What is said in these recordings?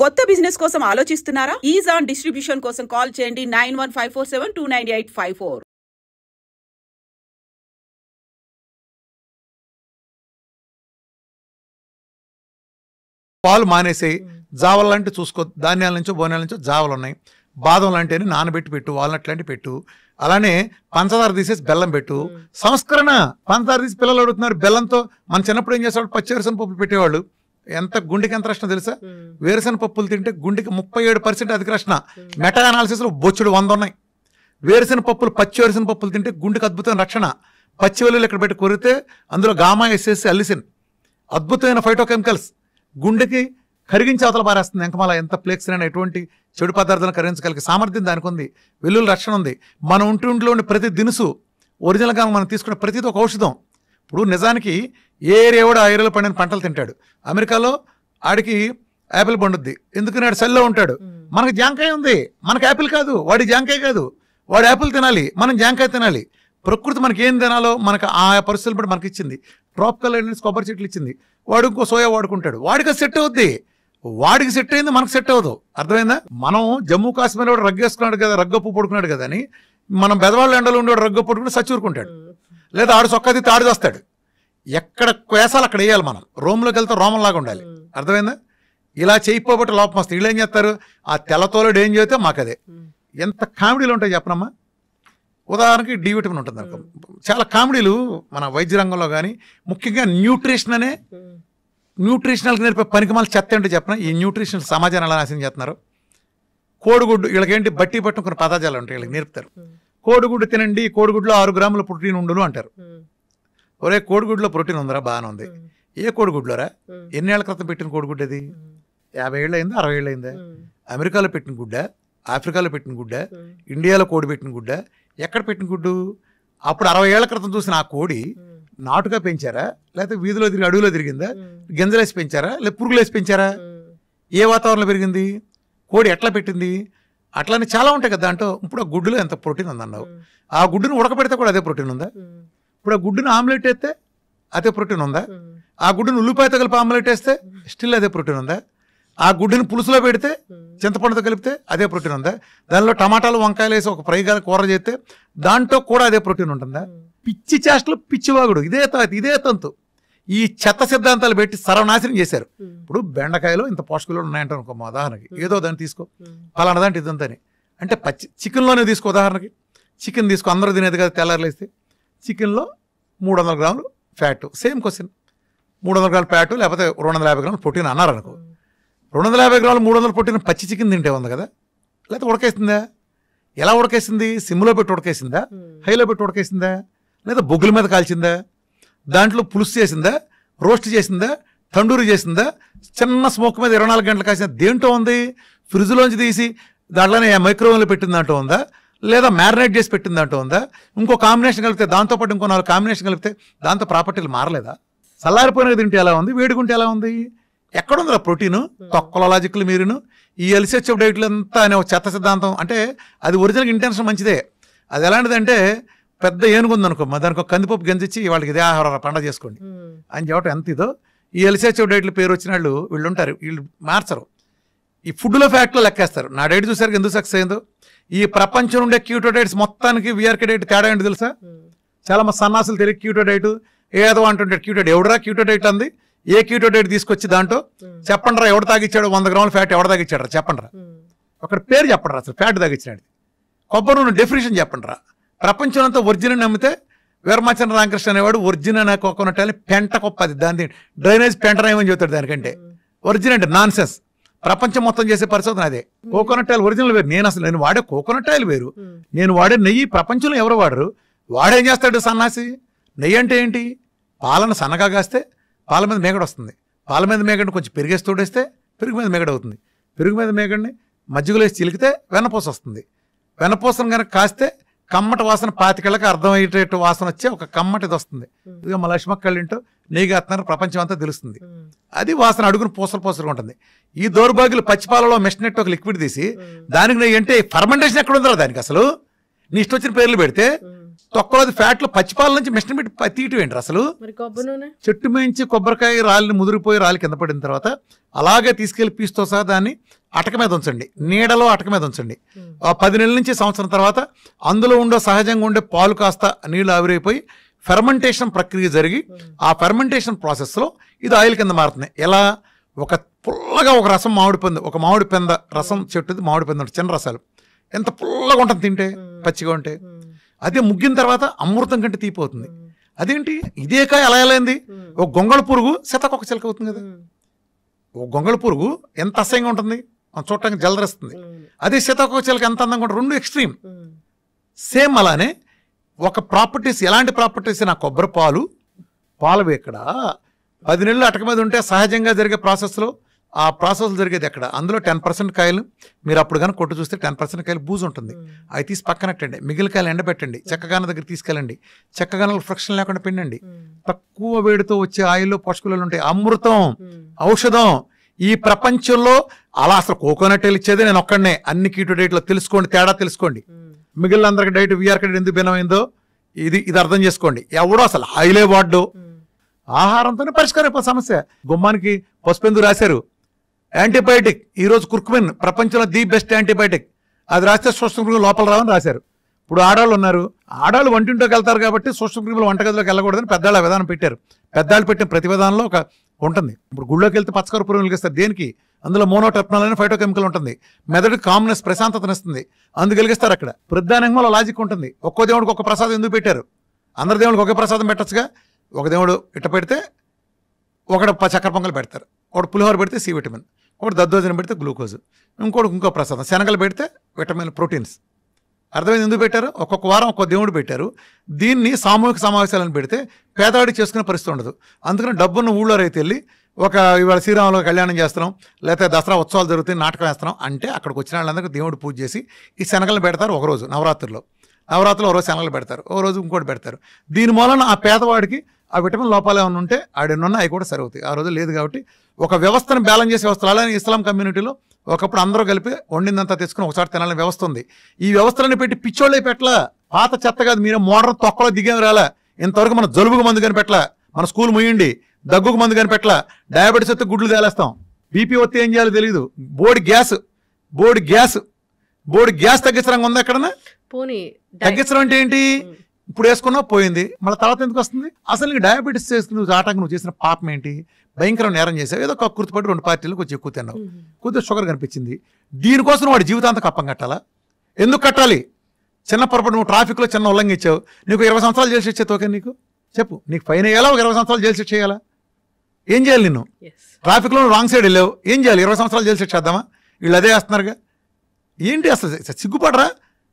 కొత్త బిజినెస్ కోసం ఆలోచిస్తున్నారా? ఈజ్ ఆన్ డిస్ట్రిబ్యూషన్ కోసం కాల్ చేయండి 9154729854. పాలు మానేసి జావల లాంటి చూసుకో, ధాన్యాల నుంచో బోనాల నుంచో జావలు ఉన్నాయి. బాదం లాంటివి నానబెట్టి పెట్టు, వాల్నట్ లాంటి పెట్టు. అలానే పంచదార తీసేసి బెల్లం పెట్టు. సంస్కరణ. పంచదార తీసి పిల్లలు అడుగుతున్నారు బెల్లంతో. మన చిన్నప్పుడు ఏం చేసేవాళ్ళు? పచ్చి వేరుశనగ పప్పులు పెట్టేవాళ్ళు. గుండెకి ఎంత రక్షణ తెలుసా? వేరుశనగ పప్పులు తింటే గుండెకి 37% అధిక రక్షణ. మెటా అనాలిసిస్ లో బొచ్చుడు 100 ఉన్నాయి. వేరుశనగ పప్పులు, పచ్చి వేరుశనగ పప్పులు తింటే గుండెకి అద్భుతమైన రక్షణ. పచ్చి వెల్లుల్లి ఇక్కడ పెట్టి కొరితే అందులో గామా ఎస్ఎస్ అల్లిసిన్, అద్భుతమైన ఫైటోకెమికల్స్, గుండెకి కరిగించి అవతల పారేస్తుంది. ఎంకమాల ఎంత ఫ్లేక్స్ అయినా ఎటువంటి చెడు పదార్థాలను కరిగించగలిగే సామర్థ్యం దానికి ఉంది. వెల్లుల్లి రక్షణ ఉంది. మన ఒంటిలో ఉండే ప్రతి దినుసు ఒరిజినల్గా మనం తీసుకునే ప్రతిది ఒక ఔషధం. ఇప్పుడు నిజానికి ఏ ఏరియా కూడా ఆ ఏరియాలో పండిన పంటలు తింటాడు. అమెరికాలో ఆడికి యాపిల్ పండుద్ది, ఎందుకని ఆడు సెల్లో ఉంటాడు. మనకు జాంకాయ ఉంది, మనకు యాపిల్ కాదు. వాడి జాంకాయ కాదు, వాడు యాపిల్ తినాలి, మనం జాంకాయ తినాలి. ప్రకృతి మనకి ఏం తినాలో మనకు ఆ పరిస్థితులు బట్టి మనకి ఇచ్చింది. ట్రాపికల్ కొబ్బరి చెట్లు ఇచ్చింది. వాడు ఇంకో సోయా వాడుకుంటాడు, వాడికి సెట్ అవుద్ది. వాడికి సెట్ అయింది, మనకు సెట్ అవ్వదు. అర్థమైందా? మనం జమ్మూ కాశ్మీర్ వాడు రగ్గేసుకున్నాడు కదా, రగ్గప్పు పడుకున్నాడు కదా అని మనం బెదవాళ్ళ ఎండలో ఉండేవాడు రగ్గప్పు పడుకుని సచ్చూరుకుంటాడు. లేదా ఆడు సొక్కది తాడు చేస్తాడు. ఎక్కడ వేసాలు అక్కడ వేయాలి. మనం రోమ్లోకి వెళ్తే రోమంలాగా ఉండాలి. అర్థమైందా? ఇలా చేయకపోబట్టి లోపం వస్తుంది. వీళ్ళు ఏం చేస్తారు? ఆ తెల్లతోలుడు ఏం చేస్తే మాకు అదే. ఎంత కామెడీలు ఉంటాయి చెప్పనమ్మా. ఉదాహరణకి డి విటమిన్ ఉంటుంది అనుకో. చాలా కామెడీలు మన వైద్య రంగంలో కానీ, ముఖ్యంగా న్యూట్రిషన్ అనే న్యూట్రిషనల్కి నేర్పే పనికిమాల చెత్త ఏంటో చెప్పిన. ఈ న్యూట్రిషన్ సమాజాన్ని ఎలా నాశనం చేస్తున్నారు. కోడిగుడ్డు, వీళ్ళకేంటి బట్టి పట్టిన కొన్ని పదార్థాలు ఉంటాయి, వీళ్ళకి నేర్పుతారు. కోడిగుడ్డు తినండి, కోడిగుడ్లో 6 గ్రాముల ప్రోటీన్ ఉండును అంటారు. ఒరే కోడిగుడ్లో ప్రోటీన్ ఉందిరా, బాగానే ఉంది. ఏ కోడిగుడ్లోరా? ఎన్నేళ్ల క్రితం పెట్టిన కోడిగుడ్డు అది? 50 ఏళ్ళు అయిందా, 60 ఏళ్ళు అయిందా? అమెరికాలో పెట్టిన గుడ్డ, ఆఫ్రికాలో పెట్టిన గుడ్డ, ఇండియాలో కోడి పెట్టిన గుడ్డ, ఎక్కడ పెట్టిన గుడ్డు? అప్పుడు 60 ఏళ్ల క్రితం చూసిన ఆ కోడి నాటుగా పెంచారా, లేకపోతే వీధిలో తిరిగి అడవిలో తిరిగిందా, గింజలేసి పెంచారా, లేదా పురుగులేసి పెంచారా? ఏ వాతావరణంలో పెరిగింది? కోడి ఎట్లా పెట్టింది? అట్లానే చాలా ఉంటాయి కదా దాంట్లో. ఇప్పుడు ఆ గుడ్డులో ఎంత ప్రోటీన్ ఉందన్నావు, ఆ గుడ్డును ఉడకపెడితే కూడా అదే ప్రోటీన్ ఉందా? ఇప్పుడు ఆ గుడ్డును ఆమ్లెట్ వేస్తే అదే ప్రోటీన్ ఉందా? ఆ గుడ్డును ఉల్లిపాయతో కలిపి ఆమ్లెట్ వేస్తే స్టిల్ అదే ప్రోటీన్ ఉందా? ఆ గుడ్డుని పులుసులో పెడితే, చింతపండుతో కలిపితే అదే ప్రోటీన్ ఉందా? దానిలో టమాటాలు వంకాయలు వేసి ఒక ఫ్రై కూర చేస్తే దాంట్లో కూడా అదే ప్రోటీన్ ఉంటుందా? పిచ్చి చేష్టలు, పిచ్చివాగుడు, ఇదే తంతు. ఈ చెత్త సిద్ధాంతాలు పెట్టి సర్వనాశనం చేశారు. ఇప్పుడు బెండకాయలో ఇంత పోషకాలు ఉన్నాయంట అనుకో, మా ఉదాహరణకి ఏదో దాన్ని తీసుకో, పలానా దాంట్లో ఇదంతని అంటే పచ్చి చికెన్లోనే తీసుకో. ఉదాహరణకి చికెన్ తీసుకో, అందరూ తినేది కదా. తెల్లారులేస్తే చికెన్లో 300 గ్రాములు ఫ్యాట్. సేమ్ క్వశ్చన్, 300 గ్రాముల ఫ్యాట్ లేకపోతే 250 గ్రాములు ప్రోటీన్ అన్నారు అనుకో. 250 గ్రాములు 300 ప్రోటీన్ పచ్చి చికెన్ తింటే ఉంది కదా, లేకపోతే ఉడకేసిందా? ఎలా ఉడకేసింది? సిమ్లో పెట్టి ఉడకేసిందా, హైలో పెట్టి ఉడకేసిందా, లేదా బొగ్గుల మీద కాల్చిందా, దాంట్లో పులుసు చేసిందా, రోస్ట్ చేసిందా, తండూరి చేసిందా, చిన్న స్మోక్ మీద 24 గంటలు కాసిందా? దేంట్లో ఉంది? ఫ్రిడ్జ్లోంచి తీసి దాంట్లోనే మైక్రోవేవ్లో పెట్టిన దాంట్లో ఉందా, లేదా మ్యారినేట్ చేసి పెట్టిన దాంట్లో ఉందా? ఇంకో కాంబినేషన్ కలిపితే, దాంతోపాటు ఇంకో 4 కాంబినేషన్ కలిపితే దాంతో ప్రాపర్టీలు మారలేదా? చల్లారిపోయిన తింటే ఎలా ఉంది, వేడుకుంటే ఎలా ఉంది? ఎక్కడుందిరా ప్రోటీను? తొక్కల లాజిక్లు మీరును. ఈ ఎల్సిహెచ్ఎఫ్ డైట్లు అంతా అనే ఒక చెత్త సిద్ధాంతం. అంటే అది ఒరిజినల్ ఇంటెన్షన్ మంచిదే. అది ఎలాంటిదంటే, పెద్ద ఏనుగుందనుకో, దానికి ఒక కందిపప్పు గంజిచ్చి వాళ్ళకి ఇదే ఆహార పండగ చేసుకోండి అని చెప్పడం ఎంత ఇదో. ఈ ఎల్సిహెచ్ఎఫ్ డైట్లు పేరు వచ్చిన వీళ్ళు ఉంటారు, వీళ్ళు మార్చరు. ఈ ఫుడ్లో ఫ్యాక్ట్లో లెక్కేస్తారు. నా డైట్ చూసారు ఎందుకు సక్సెస్ అయిందో. ఈ ప్రపంచం ఉండే క్యూటో డైట్స్ మొత్తానికి వీఆర్కే డైట్ తేడా ఏంటి తెలుసా? చాలా మంది సన్నాసులు తెలియదు క్యూటో డైట్ ఏదో అంటుంటాడు. క్యూటో డైట్ ఎవడరా క్యూటో డైట్ అంది? ఏ క్యూటో డైట్ తీసుకొచ్చి దాంట్లో చెప్పండి రా, ఎవడు తాగిచ్చాడు 100 గ్రాముల ఫ్యాట్ ఎవడ తాగిచ్చాడు రా చెప్పండి రా. ఒకటి పేరు చెప్పండి రా, అసలు ఫ్యాట్ తాగిచ్చినాడు. కొబ్బరి నూనె డెఫినేషన్ చెప్పండి రా. ప్రపంచం అంతా ఒరిజినల్ నమ్మితే వీరమాచంద్ర రామకృష్ణ అనేవాడు ఒరిజినల్ కోకోనట్ అని పెంట కొప్పది, దాని డ్రైనేజ్ పెంటనేమని చెబుతాడు. దానికంటే ఒరిజినల్ నాన్ సెన్స్. ప్రపంచం మొత్తం చేసే పరిశోధన అదే. కోకోనట్ ఆయిల్ ఒరిజినల్ వేరు. నేను వాడే కోకోనట్ ఆయిల్ వేరు, నేను వాడే నెయ్యి ప్రపంచంలో ఎవరు వాడరు. వాడేం చేస్తాడు సన్నాసి? నెయ్యి అంటే ఏంటి? పాలను సన్నగా కాస్తే పాల మీద మేగడ వస్తుంది. పాల మీద మేగడిని కొంచెం పెరిగేసి తోడేస్తే పెరుగు మీద మేగడ అవుతుంది. పెరుగు మీద మేగడిని మజ్జిగలో వేసి చిలికితే వెన్నపూస వస్తుంది. వెన్నపూసను కనుక కాస్తే కమ్మటి వాసన 25 ఏళ్ళకి అర్థమయ్యేటట్టు వాసన వచ్చే ఒక కమ్మటిది వస్తుంది. ఇదిగా మా లక్ష్మక్కళ్ళింటో నెయ్యి కాస్తున్నారు, ప్రపంచం అంతా తెలుస్తుంది. అది వాసన అడుగును పూసలుగా ఉంటుంది. ఈ దౌర్భాగ్యులు పచ్చిపాలలో మెషినెట్ ఒక లిక్విడ్ తీసి దానికి నెయ్యి అంటే ఫర్మెంటేషన్ ఎక్కడ ఉందో దానికి అసలు నీ ఇష్టం వచ్చిన పేర్లు పెడితే తొక్కలోది ఫ్యాట్లు పచ్చిపాల నుంచి మిషన్ పెట్టి తీయటం ఏంటి అసలు? మరి కొబ్బరి నూనె చెట్టు మేంచి కొబ్బరికాయ రాలిని ముదిరిపోయి రాలి కింద పడిన తర్వాత అలాగే తీసుకెళ్లి పీస్తో సహా దాన్ని అటక మీద ఉంచండి, నీడలో అటక మీద ఉంచండి. 10 నెలల నుంచి సంవత్సరం తర్వాత అందులో ఉండే సహజంగా ఉండే పాలు కాస్త నీళ్లు ఆవిరైపోయి ఫెర్మెంటేషన్ ప్రక్రియ జరిగి ఆ ఫెర్మెంటేషన్ ప్రాసెస్లో ఇది ఆయిల్ కింద మారుతుంది. ఎలా? ఒక పుల్లగా ఒక రసం ఒక మామిడి పెంద రసం చెట్టుది మామిడి పెంద ఉంటుంది, చిన్న రసాలు ఎంత పుల్లగా ఉంటుంది తింటే, పచ్చిగా ఉంటే. అదే ముగ్గిన తర్వాత అమృతం కంటే తీపిపోతుంది. అదేంటి ఇదే కాయ అలా అయింది? ఒక గొంగళ పురుగు సీతాకొక చిలక అవుతుంది కదా. ఒక గొంగళ పురుగు ఎంత అసహ్యంగా ఉంటుంది, చూడటానికి జలదరిస్తుంది. అదే సీతాకొక చిలక ఎంత అందంగా ఉంటుంది, రెండు ఎక్స్ట్రీమ్. సేమ్ అలానే ఒక ప్రాపర్టీస్, ఎలాంటి ప్రాపర్టీస్? నా కొబ్బరి పాలు ఎక్కడ 10 నెలలు అటక మీద ఉంటే సహజంగా జరిగే ప్రాసెస్లో ఆ ప్రాసెస్ జరిగేది ఎక్కడ? అందులో 10% కాయలు మీరు అప్పుడు కానీ కొట్టు చూస్తే 10% కాయలు బూజు ఉంటుంది. అవి తీసి పక్కనట్టండి, మిగిలిన కాయలు ఎండబెట్టండి, చెక్కగాన దగ్గర తీసుకెళ్ళండి, చెక్కగానలు ఫ్రిక్షన్ లేకుండా పిండండి. తక్కువ వేడితో వచ్చే ఆయిల్లో పోషకాలు ఉంటాయి, అమృతం, ఔషధం. ఈ ప్రపంచంలో అలా అసలు కోకోనట్ ఆయిల్ ఇచ్చేది నేను ఒక్కడనే. అన్ని కీటో డైట్లో తెలుసుకోండి, తేడా తెలుసుకోండి. మిగిలిన అందరికి డైట్ వీఆర్ కడైట్ ఎందుకు భిన్నమైందో ఇది అర్థం చేసుకోండి. ఎవడో అసలు ఆయిలే వాడ్డు. ఆహారంతోనే పరిష్కారం సమస్య. గుమ్మానికి పసుపెందుకు రాశారు? యాంటీబయాటిక్. ఈరోజు కుర్కుమిన్ ప్రపంచంలో ది బెస్ట్ యాంటీబయాటిక్. అది రాస్తే సూక్ష్మక్రిములు లోపల రావని రాశారు. ఇప్పుడు ఆడవాళ్ళు ఉన్నారు, ఆడవాళ్ళు వంటింట్లోకి వెళ్తారు కాబట్టి సూక్ష్మక్రిములు వంటగదిలోకి వెళ్ళకూడదని పెద్దవాళ్ళ విధానం పెట్టారు. పెద్దవాళ్ళు పెట్టిన ప్రతి విధానంలో ఒక ఉంటుంది. ఇప్పుడు గుళ్ళోకి వెళ్తే పచ్చకర్పూరం వెలిగిస్తారు. దేనికి? అందులో మోనోటెర్పనాల్ అనే ఫైటోకెమికల్ ఉంటుంది. మెదడుకి కామ్నెస్, ప్రశాంతతనిస్తుంది, అందుకు వెలిగిస్తారు. అక్కడ ప్రధానంగా లాజిక్ ఉంటుంది. ఒక్కో దేవుడికి ఒక ప్రసాదం ఎందుకు పెట్టారు? అందరి దేవుడికి ఒకే ప్రసాదం పెట్టచ్చుగా. ఒక దేవుడు ఇట్ట పెడితే ఒకటి చక్కెర పొంగల్ పెడతారు, ఒకటి పులిహోర పెడితే సి విటమిన్, ఒకటి దద్దోజనం పెడితే గ్లూకోజ్, ఇంకో ప్రసాదం శనగలు పెడితే విటమిన్, ప్రోటీన్స్. అర్థమైంది ఎందుకు పెట్టారు? ఒక్కొక్క వారం ఒక్కొక్క దేవుడు పెట్టారు. దీన్ని సామూహిక సమావేశాలను పెడితే పేదవాడికి చేసుకునే పరిస్థితి ఉండదు. అందుకని డబ్బున్న ఊళ్ళో రైతు వెళ్ళి ఇవాళ శ్రీరాములు కళ్యాణం చేస్తున్నాం, లేకపోతే దసరా ఉత్సవాలు జరుగుతాయి, నాటకం వేస్తున్నాం అంటే అక్కడికి వచ్చిన వాళ్ళందరికీ దేవుడు పూజ చేసి ఈ శనగలను పెడతారు. ఒకరోజు నవరాత్రుల్లో ఒక రోజు శనగలు పెడతారు, ఒక రోజు ఇంకోటి పెడతారు. దీని మూలన ఆ పేదవాడికి ఆ విటమిన్ లోపాలు ఏమైనా ఉంటే ఆడెన్నున్నా అవి కూడా సరవుతాయి. ఆ రోజు లేదు కాబట్టి ఒక వ్యవస్థను బ్యాలెన్స్ చేసే వ్యవస్థలు. అలానే ఇస్లాం కమ్యూనిటీలో ఒకప్పుడు అందరూ కలిపి వండిందంతా తెచ్చుకుని ఒకసారి తినాలని వ్యవస్థ ఉంది. ఈ వ్యవస్థలను పెట్టి పిచ్చోళ్ళే పెట్టలా. పాత చెత్త కాదు, మీరే మోడర్న్ తొక్కలో దిగేం రాలా. ఇంతవరకు మన జలుబుకు మందు కనిపెట్టలా, మన స్కూల్ ముయ్యండి, దగ్గుకు మందు కనిపెట్టలా, డయాబెటీస్ వస్తే గుడ్లు తేలేస్తాం, బీపీ వస్తే ఏం చేయాలో తెలియదు, బోర్డు గ్యాస్ తగ్గించడం ఉందా ఎక్కడన్నా? తగ్గించడం అంటే ఏంటి? ఇప్పుడు వేసుకున్నా పోయింది, మళ్ళీ తర్వాత ఎందుకు వస్తుంది? అసలు నీకు డయాబెటీస్ చేసుకుని నువ్వు చేసిన పాపం ఏంటి? భయంకరం నేరం చేసావు. ఏదో కక్కుర్తిపడి 2 పార్టీలు కొంచెం ఎక్కువ తిన్నావు, కొద్దిగా షుగర్ కనిపించింది. దీనికోసం వాడి జీవితాంతం కప్పం కట్టాలా? ఎందుకు కట్టాలి? చిన్న పొరపాటు నువ్వు ట్రాఫిక్లో చిన్న ఉల్లంఘించావు, నీకు 20 సంవత్సరాలు జైలు శిక్ష ఓకే? నీకు చెప్పు, నీకు ఫైన్ వేయాలా? ఒక 20 సంవత్సరాలు జైలు శిక్ష చేయాలా? ఏం చేయాలి? నిన్ను ట్రాఫిక్లో రాంగ్ సైడ్ వెళ్ళావు, ఏం చేయాలి? 20 సంవత్సరాలు జైలు శిక్ష చేద్దామా? వీళ్ళు అదే వేస్తున్నారుగా. ఏంటి అసలు సిగ్గుపడరా?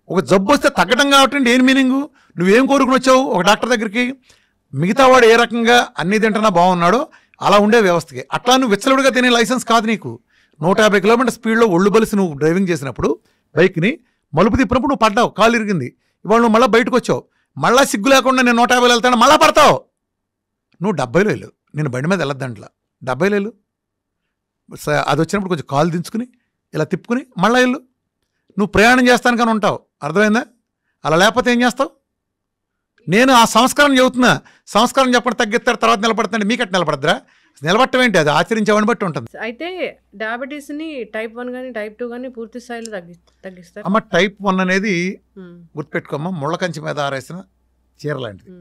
ఒక జబ్బు వస్తే తగ్గడం కాబట్టి ఏం మీనింగు? నువ్వేం కోరుకుని వచ్చావు ఒక డాక్టర్ దగ్గరికి? మిగతా వాడు ఏ రకంగా అన్ని తింటున్నా బాగున్నాడో అలా ఉండే వ్యవస్థకి. అట్లా నువ్వు విచ్చలుడిగా తినే లైసెన్స్ కాదు నీకు. 150 కిలోమీటర్ స్పీడ్లో ఒళ్ళు బలిసి నువ్వు డ్రైవింగ్ చేసినప్పుడు బైక్ని మలుపు తిప్పినప్పుడు నువ్వు పడ్డావు, కాలు ఇరిగింది. ఇవాళ నువ్వు మళ్ళీ బయటకు వచ్చావు, మళ్ళీ సిగ్గు లేకుండా నేను 150 వెళ్తాను, మళ్ళీ పడతావు. నువ్వు 70లో వెళ్ళు, నేను బండి మీద వెళ్ళొద్దంట్లా, 70లో వెళ్ళు. అది వచ్చినప్పుడు కొంచెం కాలు దించుకుని ఇలా తిప్పుకుని మళ్ళీ వెళ్ళు. నువ్వు ప్రయాణం చేస్తాను కానీ ఉంటావు, అర్థమైందా? అలా లేకపోతే ఏం చేస్తావు? నేను ఆ సంస్కారం చెబుతున్నా. సంస్కారం చెప్పడం తగ్గిస్తారు, తర్వాత నిలబడతాండి. మీకట్టు నిలబడద్దురా? నిలబడటం ఏంటి? అది ఆచరించేవాడిని బట్టి ఉంటుంది. అయితే డయాబెటీస్ ని టైప్ 1 కానీ టైప్ 2 కానీ పూర్తి స్థాయిలో తగ్గిస్తారు. అమ్మ టైప్ 1 అనేది గుర్తుపెట్టుకోమ్మా, ముళ్ళ కంచి మీద ఆరేసిన చీర లాంటిది.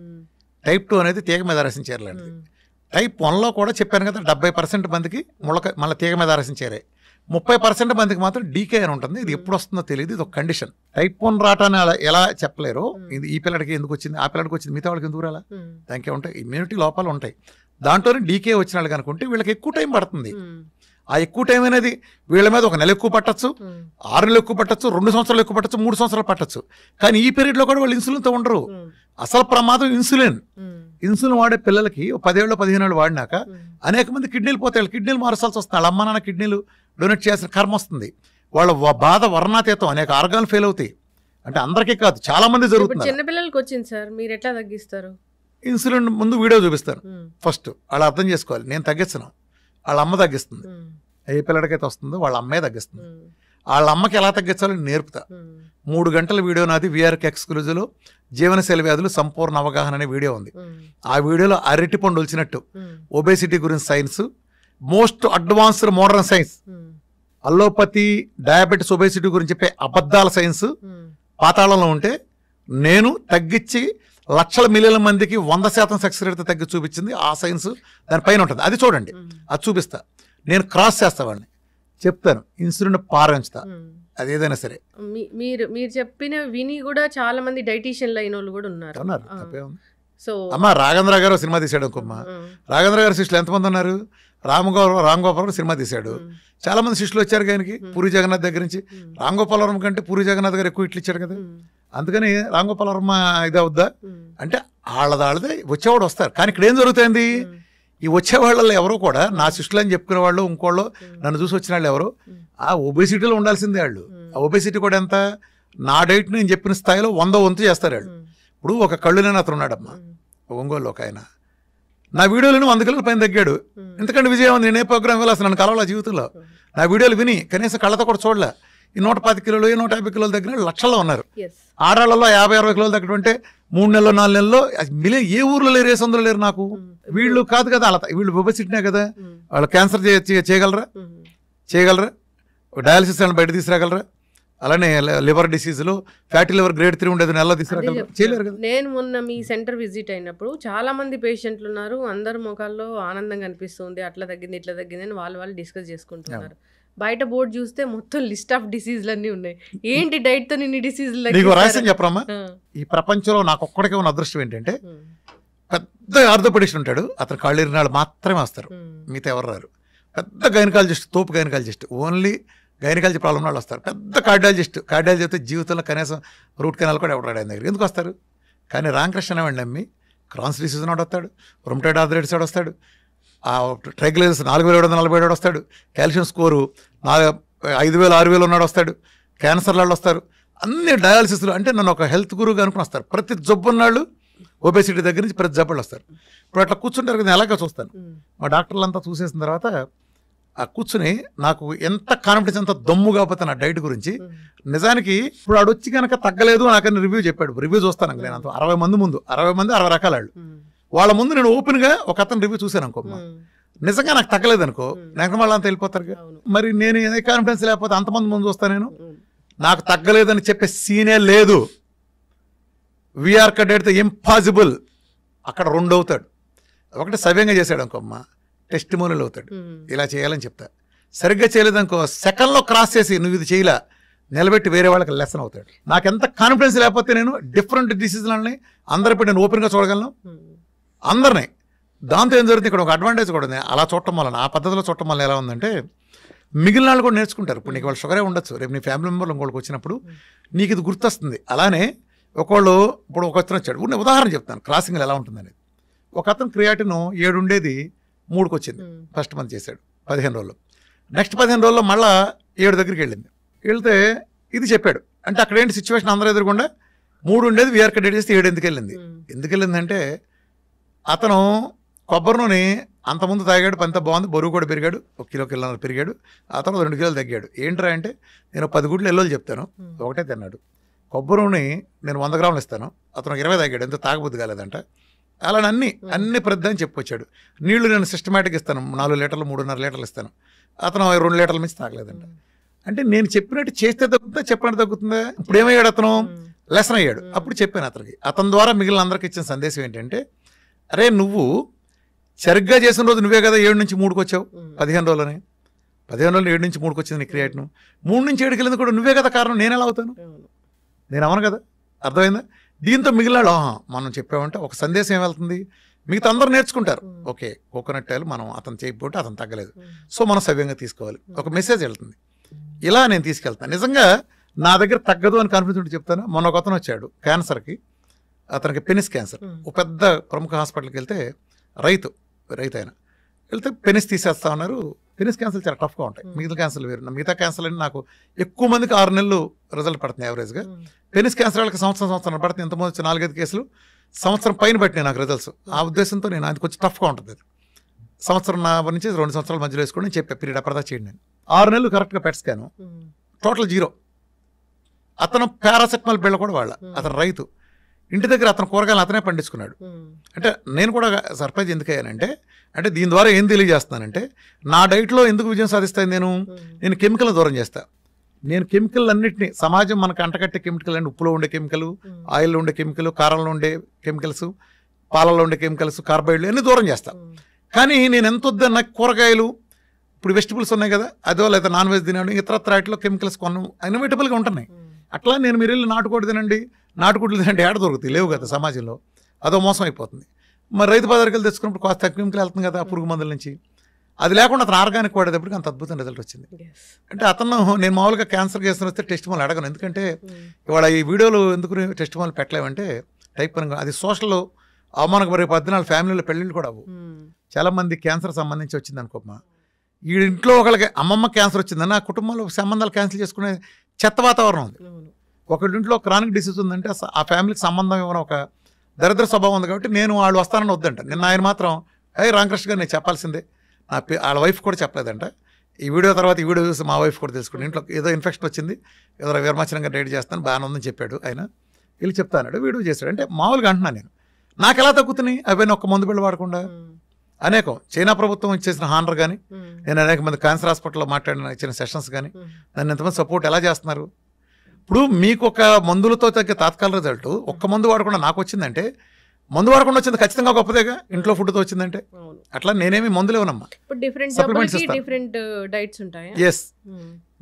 టైప్ 2 అనేది తీగ మీద ఆరేసిన చీర లాంటిది. టైప్ 1లో కూడా చెప్పాను కదా, 70% మందికి మళ్ళీ తీగ మీద ఆరేసిన చీరే, 30% మందికి మాత్రం డీకే అని ఉంటుంది. ఇది ఎప్పుడు వస్తుందో తెలియదు, ఇది ఒక కండిషన్. టైప్ 1 రావటాన్ని అలా ఎలా చెప్పలేరు. ఇది ఈ పిల్లడికి ఎందుకు వచ్చింది, ఆ పిల్లడికి వచ్చింది, మిగతా వాళ్ళకి ఎందుకు రాలా? దానికే ఉంటాయి, ఇమ్యూనిటీ లోపాలు ఉంటాయి. దాంట్లోనే డీకే వచ్చిన వాళ్ళకి అనుకుంటే వీళ్ళకి ఎక్కువ టైం పడుతుంది. ఆ ఎక్కువ టైం అనేది వీళ్ళ మీద 1 నెల ఎక్కువ పట్టచ్చు, 6 నెలలు ఎక్కువ పట్టచ్చు, 2 సంవత్సరాలు ఎక్కువ పట్టచ్చు, 3 సంవత్సరాలు పట్టచ్చు. కానీ ఈ పీరియడ్లో కూడా వాళ్ళు ఇన్సులిన్తో ఉండరు. అసలు ప్రమాదం ఇన్సులిన్. ఇన్సులిన్ వాడే పిల్లలకి 10 ఏళ్ళు 15 ఏళ్ళు వాడినాక అనేక మంది కిడ్నీలు పోతాయి, కిడ్నీలు మారసాల్సి వస్తుంది. వాళ్ళ అమ్మ నాన్న కిడ్నీలు డొనేట్ చేయాల్సిన కర్మ వస్తుంది. వాళ్ళ బాధ వర్ణాతీతం, అనేక ఆర్గాన్లు ఫెయిల్ అవుతాయి. అంటే అందరికీ కాదు, చాలా మంది జరుగుతుంది. చిన్న పిల్లలకి వచ్చింది సార్, మీరు ఎట్లా తగ్గిస్తారు? ఇన్సులిన్ ముందు వీడియో చూపిస్తాను. ఫస్ట్ వాళ్ళు అర్థం చేసుకోవాలి, నేను తగ్గించను, వాళ్ళ అమ్మ తగ్గిస్తుంది. ఏ పిల్లడికైతే వస్తుందో వాళ్ళ అమ్మే తగ్గిస్తుంది. వాళ్ళ అమ్మకి ఎలా తగ్గించాలో నేర్పుతా. 3 గంటల వీడియో నాది వీఆర్కి ఎక్స్క్లూజివ్లో జీవనశైలి వ్యాధులు సంపూర్ణ అవగాహన అనే వీడియో ఉంది. ఆ వీడియోలో అరటి పండు వచ్చినట్టు ఒబేసిటీ గురించి science, most advanced modern science, allopathy, diabetes, obesity గురించి చెప్పే అబద్ధాల సైన్స్ పాతాళంలో ఉంటే నేను తగ్గించి లక్షల మిలియన్ల మందికి 100% సక్సెస్ రేట్ తగ్గి చూపించింది ఆ సైన్స్ దానిపైన ఉంటుంది. అది చూడండి, అది చూపిస్తా. నేను క్రాస్ చేస్తావాడిని, చెప్తాను, ఇన్సులిన్ పారించుతా, అది ఏదైనా సరే. మీరు చెప్పిన విని కూడా చాలా మంది డైటీషియన్లు అయిన వాళ్ళు కూడా ఉన్నారు. సో అమ్మ రాఘవేంద్ర గారు సినిమా తీశాడు అనుకోమ్మా. రాఘవేంద్ర గారు శిష్యులు ఎంతమంది ఉన్నారు? రామ్ గోపాల్ సినిమా తీశాడు. చాలా మంది శిష్యులు వచ్చారు ఆయనకి, పూరి జగన్నాథ్ దగ్గర నుంచి. రామ్ గోపాల్ వర్మ కంటే పూరి జగన్నాథ్ గారు ఎక్కువ ఇట్లు ఇచ్చాడు కదా. అందుకని రామ్ గోపాల్ వర్మ ఇది అవుద్దా అంటే వాళ్ళదే వచ్చేవాడు వస్తారు. కానీ ఇక్కడ ఏం జరుగుతుంది, ఈ వచ్చేవాళ్ళలో ఎవరు కూడా నా శిష్యులు అని చెప్పుకునే వాళ్ళు, ఇంకోళ్ళు నన్ను చూసి వచ్చిన వాళ్ళు ఎవరు ఆ ఒబేసిటీలో ఉండాల్సిందే. వాళ్ళు ఆ ఒబేసిటీ కూడా ఎంత, నా డైట్ నేను చెప్పిన స్థాయిలో 100 వంతు చేస్తారు వాళ్ళు. ఇప్పుడు ఒక కళ్ళు లేని అతను ఉన్నాడమ్మా ఒంగోలు, ఒక ఆయన నా వీడియోలను 100 కిలోల పైన తగ్గాడు. ఎందుకంటే విజయం నేను ఏ ప్రోగ్రామ్ వెళ్ళాలి నన్ను కలవాల జీవితంలో. నా వీడియోలు విని కనీసం కళ్ళతో కూడా చూడలే. ఈ 110 కిలోలు 150 కిలోలు తగ్గిన లక్షల్లో ఉన్నారు. ఆడాళ్ళలో 50-60 కిలోలు తగ్గడం అంటే 3 నెలలు 4 నెలల్లో మిలియన్. ఏ ఊర్లో లేరు, ఏ సందులో లేరు. నాకు వీళ్ళు కాదు కదా, అలా వీళ్ళు ఒబేసిటీనే కదా. వాళ్ళు క్యాన్సర్ చేయగలరా, డయాలసిస్ అని బయట తీసుకురాగలరా? అలానే లివర్ డిసీజులు, ఫ్యాటీ లివర్ గ్రేడ్ 3 ఉండేది నెలలో తీసుకురాగలరా? చేయలేరు కదా. నేను మొన్న మీ సెంటర్ విజిట్ అయినప్పుడు చాలా మంది పేషెంట్లు ఉన్నారు, అందరు ముఖాల్లో ఆనందం కనిపిస్తుంది, అట్లా తగ్గింది ఇట్లా తగ్గింది అని వాళ్ళు డిస్కస్ చేసుకుంటున్నారు. బయట బోర్డు చూస్తే మొత్తం లిస్ట్ ఆఫ్ డిసీజులు అన్నీ ఉన్నాయి. ఏంటి డైట్ తో ఇన్ని డిసీజులు? నీకు రహస్యం చెప్పరమ్మా, ఈ ప్రపంచంలో నాకు ఒక్కడికే ఉన్న అదృష్టం ఏంటంటే పెద్ద ఆర్థోపెడిస్ట్ ఉంటాడు, అతను కాళ్ళు ఇరినాళ్ళు మాత్రమే వస్తారు, మిగతా ఎవరు రారు. పెద్ద గైనకాలజిస్ట్, తోపు గైనకాలజిస్ట్, ఓన్లీ గైనకాలజీ ప్రాబ్లం వాళ్ళు వస్తారు. పెద్ద కార్డియాలజిస్ట్ అయితే జీవితంలో కనీసం రూట్ కెనాల్ కూడా ఎవరు రాడు దగ్గర. ఎందుకు వస్తారు? కానీ రామకృష్ణ అనేవాడిని నమ్మి క్రాన్స్ డిసీజ్ నాడు వస్తాడు, రొమటైడ్ ఆర్థరైటిస్ వాడు వస్తాడు, ఆ ట్రైగ్లిజరిడ్స్ 4747 వస్తాడు, కాల్షియం స్కోరు 5000-6000 ఉన్నాడు వస్తాడు, క్యాన్సర్ వాళ్ళు వస్తారు, అన్ని డయాలసిస్లు. అంటే నన్ను ఒక హెల్త్ గురువుగా అనుకుని వస్తారు. ప్రతి జబ్బున్నాళ్ళు ఒబేసిటీ దగ్గర నుంచి ప్రతి జబ్బులు వస్తారు. ఇప్పుడు అట్లా కూర్చుంటారు కదా, ఎలాగో చూస్తాను. మా డాక్టర్లంతా చూసేసిన తర్వాత ఆ కూర్చుని నాకు ఎంత కాన్ఫిడెన్స్, ఎంత దమ్ము కాకపోతే నా డైట్ గురించి. నిజానికి ఇప్పుడు ఆడు వచ్చి కనుక తగ్గలేదు నాకని రివ్యూ చెప్పాడు. రివ్యూ చూస్తాను నేను అంత 60 మంది ముందు, 60 మంది 60 రకాల వాళ్ళు. వాళ్ళ ముందు నేను ఓపెన్గా ఒక అతను రివ్యూ చూశాను అనుకో, నిజంగా నాకు తగ్గలేదు అనుకో, నాకు మళ్ళీ అంత వెళ్ళిపోతారు. మరి నేను ఏ కాన్ఫిడెన్స్ లేకపోతే అంతమంది ముందు చూస్తాను. నేను నాకు తగ్గలేదని చెప్పే సీనే లేదు. వీఆర్ కడేడితే ఇంపాసిబుల్. అక్కడ 2 అవుతాడు. ఒకటి సవ్యంగా చేశాడు అనుకోమ్మా, టెస్టిమోనియల్ అవుతాడు, ఇలా చేయాలని చెప్తా. సరిగ్గా చేయలేదనుకో, సెకండ్లో క్రాస్ చేసి నువ్వు ఇది చేయలే నిలబెట్టి వేరే వాళ్ళకి లెసన్ అవుతాడు. నాకు ఎంత కాన్ఫిడెన్స్ లేకపోతే నేను డిఫరెంట్ డిసీజులని అందరిపై నేను ఓపెన్గా చూడగలను అందరినీ. దాంతో ఏం జరుగుతుంది, ఇక్కడ ఒక అడ్వాంటేజ్ కూడా ఉంది. అలా చూడటం వల్ల, ఆ పద్ధతిలో చూడటం వల్ల ఎలా ఉందంటే మిగిలిన వాళ్ళు కూడా నేర్చుకుంటారు. ఇప్పుడు నీకు వాళ్ళు షుగరే ఉండొచ్చు, రేపు నీ ఫ్యామిలీ మెంబర్లు ఇంకోళ్ళకి వచ్చినప్పుడు నీకు ఇది గుర్తొస్తుంది. అలానే ఒకళ్ళు, ఇప్పుడు ఒక అతను వచ్చాడు, నేను ఉదాహరణ చెప్తాను క్రాసింగ్ ఎలా ఉంటుందనేది. ఒక అతను క్రియాటిన్ 7 ఉండేది 3కి వచ్చింది, ఫస్ట్ మంత్ చేశాడు 15 రోజులు. నెక్స్ట్ 15 రోజుల్లో మళ్ళీ 7 దగ్గరికి వెళ్ళింది. వెళ్తే ఇది చెప్పాడు. అంటే అక్కడ ఏంటి సిచ్యువేషన్, అందరూ ఎదురుకుండా 3 ఉండేది వీఆర్ కడేట్ చేస్తే 7 ఎందుకు వెళ్ళిందంటే అతను కొబ్బరి నూనె అంతకుముందు తాగాడు, పంత బాగుంది, బరువు కూడా పెరిగాడు, 1 కిలోన్నర పెరిగాడు. ఆ తర్వాత 2 కిలోలు తగ్గాడు. ఏంట్రా అంటే నేను 10 గుడ్లు ఎల్లోలు చెప్తాను, ఒకటే తిన్నాడు. కొబ్బరి నూనె నేను 100 గ్రాములు ఇస్తాను, అతను 20 తాగాడు, ఎంత తాగబుద్ధి కాలేదంట. అలానే అన్ని ప్రద్దని చెప్పుకొచ్చాడు. నీళ్లు నేను సిస్టమేటిక్ ఇస్తాను, 4 లీటర్లు 3.5 లీటర్లు ఇస్తాను, అతను 2 లీటర్ల మించి తాగలేదంట. అంటే నేను చెప్పినట్టు చేస్తే తగ్గుతుందా, చెప్పినట్టు తగ్గుతుందా? ఇప్పుడు ఏమయ్యాడు అతను, లెసన్ అయ్యాడు. అప్పుడు చెప్పాను అతనికి. అతని ద్వారా మిగిలిన అందరికి ఇచ్చిన సందేశం ఏంటంటే, అరే నువ్వు సరిగ్గా చేసిన రోజు నువ్వే కదా 7 నుంచి 3కి వచ్చావు, 15 రోజులని. 15 రోజులు 7 నుంచి 3కి వచ్చింది నీ క్రియేట్ను. 3 నుంచి 7కి వెళ్ళింది కూడా నువ్వే కదా కారణం, నేను ఎలా అవుతాను? నేను అవను కదా. అర్థమైందా? దీంతో మిగిలినాడు మనం చెప్పామంటే ఒక సందేశం ఏం వెళ్తుంది, మిగతా అందరూ నేర్చుకుంటారు. ఓకే, కోకోనట్ ఆయిల్ మనం అతను చేయకపోతే అతను తగ్గలేదు, సో మనం సవ్యంగా తీసుకోవాలి, ఒక మెసేజ్ వెళ్తుంది. ఇలా నేను తీసుకెళ్తాను. నిజంగా నా దగ్గర తగ్గదు అని కాన్ఫిడెన్స్ ఉంటే చెప్తాను. మొన్న ఒక అతను వచ్చాడు క్యాన్సర్కి, అతనికి పెనిస్ క్యాన్సర్. ఒక పెద్ద ప్రముఖ హాస్పిటల్కి వెళ్తే రైతు ఆయన వెళ్తే పెనిస్ తీసేస్తా ఉన్నారు. పెనిస్ క్యాన్సర్ చాలా టఫ్గా ఉంటాయి, మిగతా క్యాన్సర్లు వేరు. మిగతా క్యాన్సర్లు అని నాకు ఎక్కువ మందికి 6 నెలలు రిజల్ట్ పడుతుంది యావరేజ్గా. పెనిస్ క్యాన్సర్ వాళ్ళకి సంవత్సరం పడుతుంది. ఎంతమంది వచ్చి 4-5 కేసులు సంవత్సరం పైన పట్టినాయి నాకు రిజల్ట్స్. ఆ ఉద్దేశంతో నేను అది కొంచెం టఫ్గా ఉంటుంది. అది సంవత్సరం నుంచి 2 సంవత్సరాల మధ్యలో వేసుకొని నేను చెప్పే పీరియడ్ అప్పటిదా చేయండి. నేను 6 నెలలు కరెక్ట్గా పెట్ స్కాను, టోటల్ జీరో. అతను పారాసెటమాల్ బిళ్ళ కూడా వాళ్ళ, అతను రైతు, ఇంటి దగ్గర అతను కూరగాయలు అతనే పండించుకున్నాడు. అంటే నేను కూడా సర్ప్రైజ్ ఎందుకయ్యానంటే, అంటే దీని ద్వారా ఏం తెలియజేస్తున్నానంటే, నా డైట్లో ఎందుకు విజయం సాధిస్తాను నేను కెమికల్ దూరం చేస్తా. నేను కెమికల్ అన్నింటినీ, సమాజం మనకు అంటకట్టే కెమికల్ అండి, ఉప్పులో ఉండే కెమికల్, ఆయిల్లో ఉండే కెమికల్, కారంలో ఉండే కెమికల్స్, పాలలో ఉండే కెమికల్స్, కార్బైడ్లు అన్నీ దూరం చేస్తా. కానీ నేను ఎంత వద్దన్న కూరగాయలు, ఇప్పుడు వెజిటబుల్స్ ఉన్నాయి కదా, అదో లేదా నాన్ వెజ్ తినడం, ఇతరత్ర వాటిలో కెమికల్స్ కొనం ఇన్ఎవిటబుల్గా ఉంటున్నాయి. అట్లా నేను మీరు వెళ్ళి నాటుకోడి తినండి, నాటుకోట్లు తినండి, ఏడ దొరుకుతాయి, లేవు కదా సమాజంలో, అదో మోసం అయిపోతుంది. మరి రైతు బజార్కి వెళ్ళి తెచ్చుకున్నప్పుడు కాస్త కెమికల్ వెళ్తుంది కదా పురుగు మందుల నుంచి. అది లేకుండా అతను ఆర్గానిక్ వాడేటప్పటికి అంత అద్భుతం రిజల్ట్ వచ్చింది. అంటే అతను, నేను మామూలుగా క్యాన్సర్ కేసులు వస్తే టెస్ట్ మాల్ అడగను, ఎందుకంటే ఇవాళ ఈ వీడియోలు ఎందుకు టెస్ట్ మాల్ పెట్టలేమంటే టైప్ పరంగా అది సోషల్ అవమానకు మరి 14 ఫ్యామిలీలో పెళ్ళిళ్ళు కూడా అవ్వు. చాలామంది క్యాన్సర్ సంబంధించి వచ్చింది అనుకోమ్మా, ఈ ఇంట్లో ఒకళ్ళకి అమ్మమ్మ క్యాన్సర్ వచ్చిందని ఆ కుటుంబంలో సంబంధాలు క్యాన్సిల్ చేసుకునే చెత్త వాతావరణం ఉంది. ఒకరింట్లో క్రానిక్ డిసీజ్ ఉందంటే ఆ ఫ్యామిలీకి సంబంధం ఇవ్వడం ఒక దరిద్ర స్వభావం ఉంది. కాబట్టి నేను వాళ్ళు వస్తానని వద్దంట. నిన్న ఆయన మాత్రం రామకృష్ణ గారు నేను చెప్పాల్సిందే, వాళ్ళ వైఫ్ కూడా చెప్పలేదంట. ఈ వీడియో తర్వాత ఈ వీడియో చూసి మా వైఫ్ కూడా తెలుసుకుంటే ఇంట్లో ఏదో ఇన్ఫెక్షన్ వచ్చింది, ఏదో విమర్శనంగా డైట్ చేస్తాను, బాగానే ఉందని చెప్పాడు ఆయన. వీళ్ళు చెప్తాడు, వీడియో చేశాడు. అంటే మామూలుగా అంటున్నాను నేను, నాకు ఎలా తగ్గుతున్నాయి అవన్నీ ఒక్క మందు బిళ్ళ వాడకుండా. అనేకం చైనా ప్రభుత్వం ఇచ్చేసిన హానర్ కానీ, నేను అనేక మంది క్యాన్సర్ హాస్పిటల్లో మాట్లాడిన ఇచ్చిన సెషన్స్ కానీ, నన్ను ఎంతమంది సపోర్ట్ ఎలా చేస్తున్నారు. ఇప్పుడు మీకు ఒక మందులతో తగ్గ తాత్కాల రిజల్ట్ ఒక్క మందు వాడకుండా నాకు వచ్చిందంటే, మందు వాడకుండా వచ్చింది ఖచ్చితంగా గొప్పదేగా, ఇంట్లో ఫుడ్తో వచ్చిందంటే. అట్లా నేనేమి మందులు ఇవ్వనమ్మా, సప్లిమెంట్స్ ఇస్తాను. ఎస్,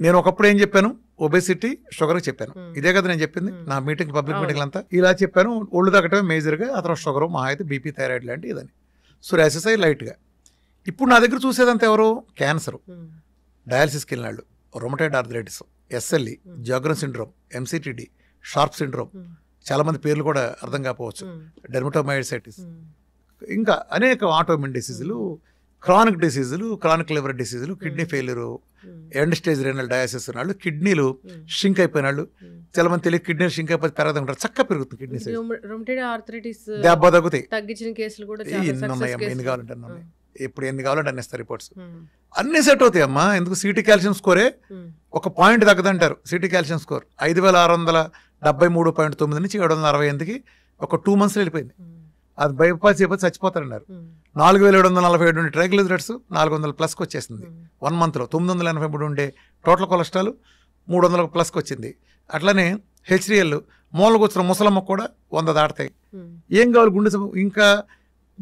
నేను ఒకప్పుడు ఏం చెప్పాను, ఒబేసిటీ షుగర్ చెప్పాను, ఇదే కదా నేను చెప్పింది నా మీటింగ్, పబ్లిక్ మీటింగ్ అంతా ఇలా చెప్పాను. ఒళ్ళు తగ్గటమే మేజర్గా, ఆ తర్వాత షుగరు, మా అయితే బీపీ, థైరాయిడ్ లాంటి ఇదని, సోరియాసిస్ లైట్గా. ఇప్పుడు నా దగ్గర చూసేదంతా ఎవరు, క్యాన్సర్, డయాలసిస్కి వెళ్ళినాళ్ళు, rheumatoid arthritis, SLE, Sjogren syndrome, MCTD, Sharp syndrome, చాలామంది పేర్లు కూడా అర్థం కాకపోవచ్చు, డెర్మటోమైసిటిస్, ఇంకా అనేక ఆటోమిన్ డిసీజులు, క్రానిక్ డిసీజులు, క్రానిక్ లివర్ డిసీజులు, kidney failure, end stage renal disease ఉన్నాళ్ళు, కిడ్నీలు షింక్ అయిపోయినాళ్ళు, చాలామంది తెలియదు కిడ్నీలు షింక్ అయిపోయి పెరగదంటారు, చక్కగా పెరుగుతుంది కిడ్నీ సైజ్, దెబ్బ తగ్గుతాయి. ఎన్ని కావాలంటే ఇప్పుడు ఎన్ని కావాలంటే అన్ని ఇస్తారు రిపోర్ట్స్, అన్ని సెట్ అవుతాయి అమ్మా. ఎందుకు సిటీ కాల్షియం స్కోరే ఒక పాయింట్ తగ్గదంటారు. సిటీ కాల్షియం స్కోర్ 5673.9 నుంచి 768కి ఒక 2 months వెళ్ళిపోయింది. అది బైపాస్ అయిపోతే చచ్చిపోతారన్నారు. 4747 ట్రైగ్లిజరైడ్స్ 400+ వచ్చేసింది 1 monthలో. 983 ఉండే టోటల్ కొలెస్ట్రాల్ 300+ వచ్చింది. అట్లనే హెచ్డిఎల్ మూలకు వచ్చిన ముసలమ్మ కూడా 100 దాటుతాయి. ఏం కావాలి గుండె, ఇంకా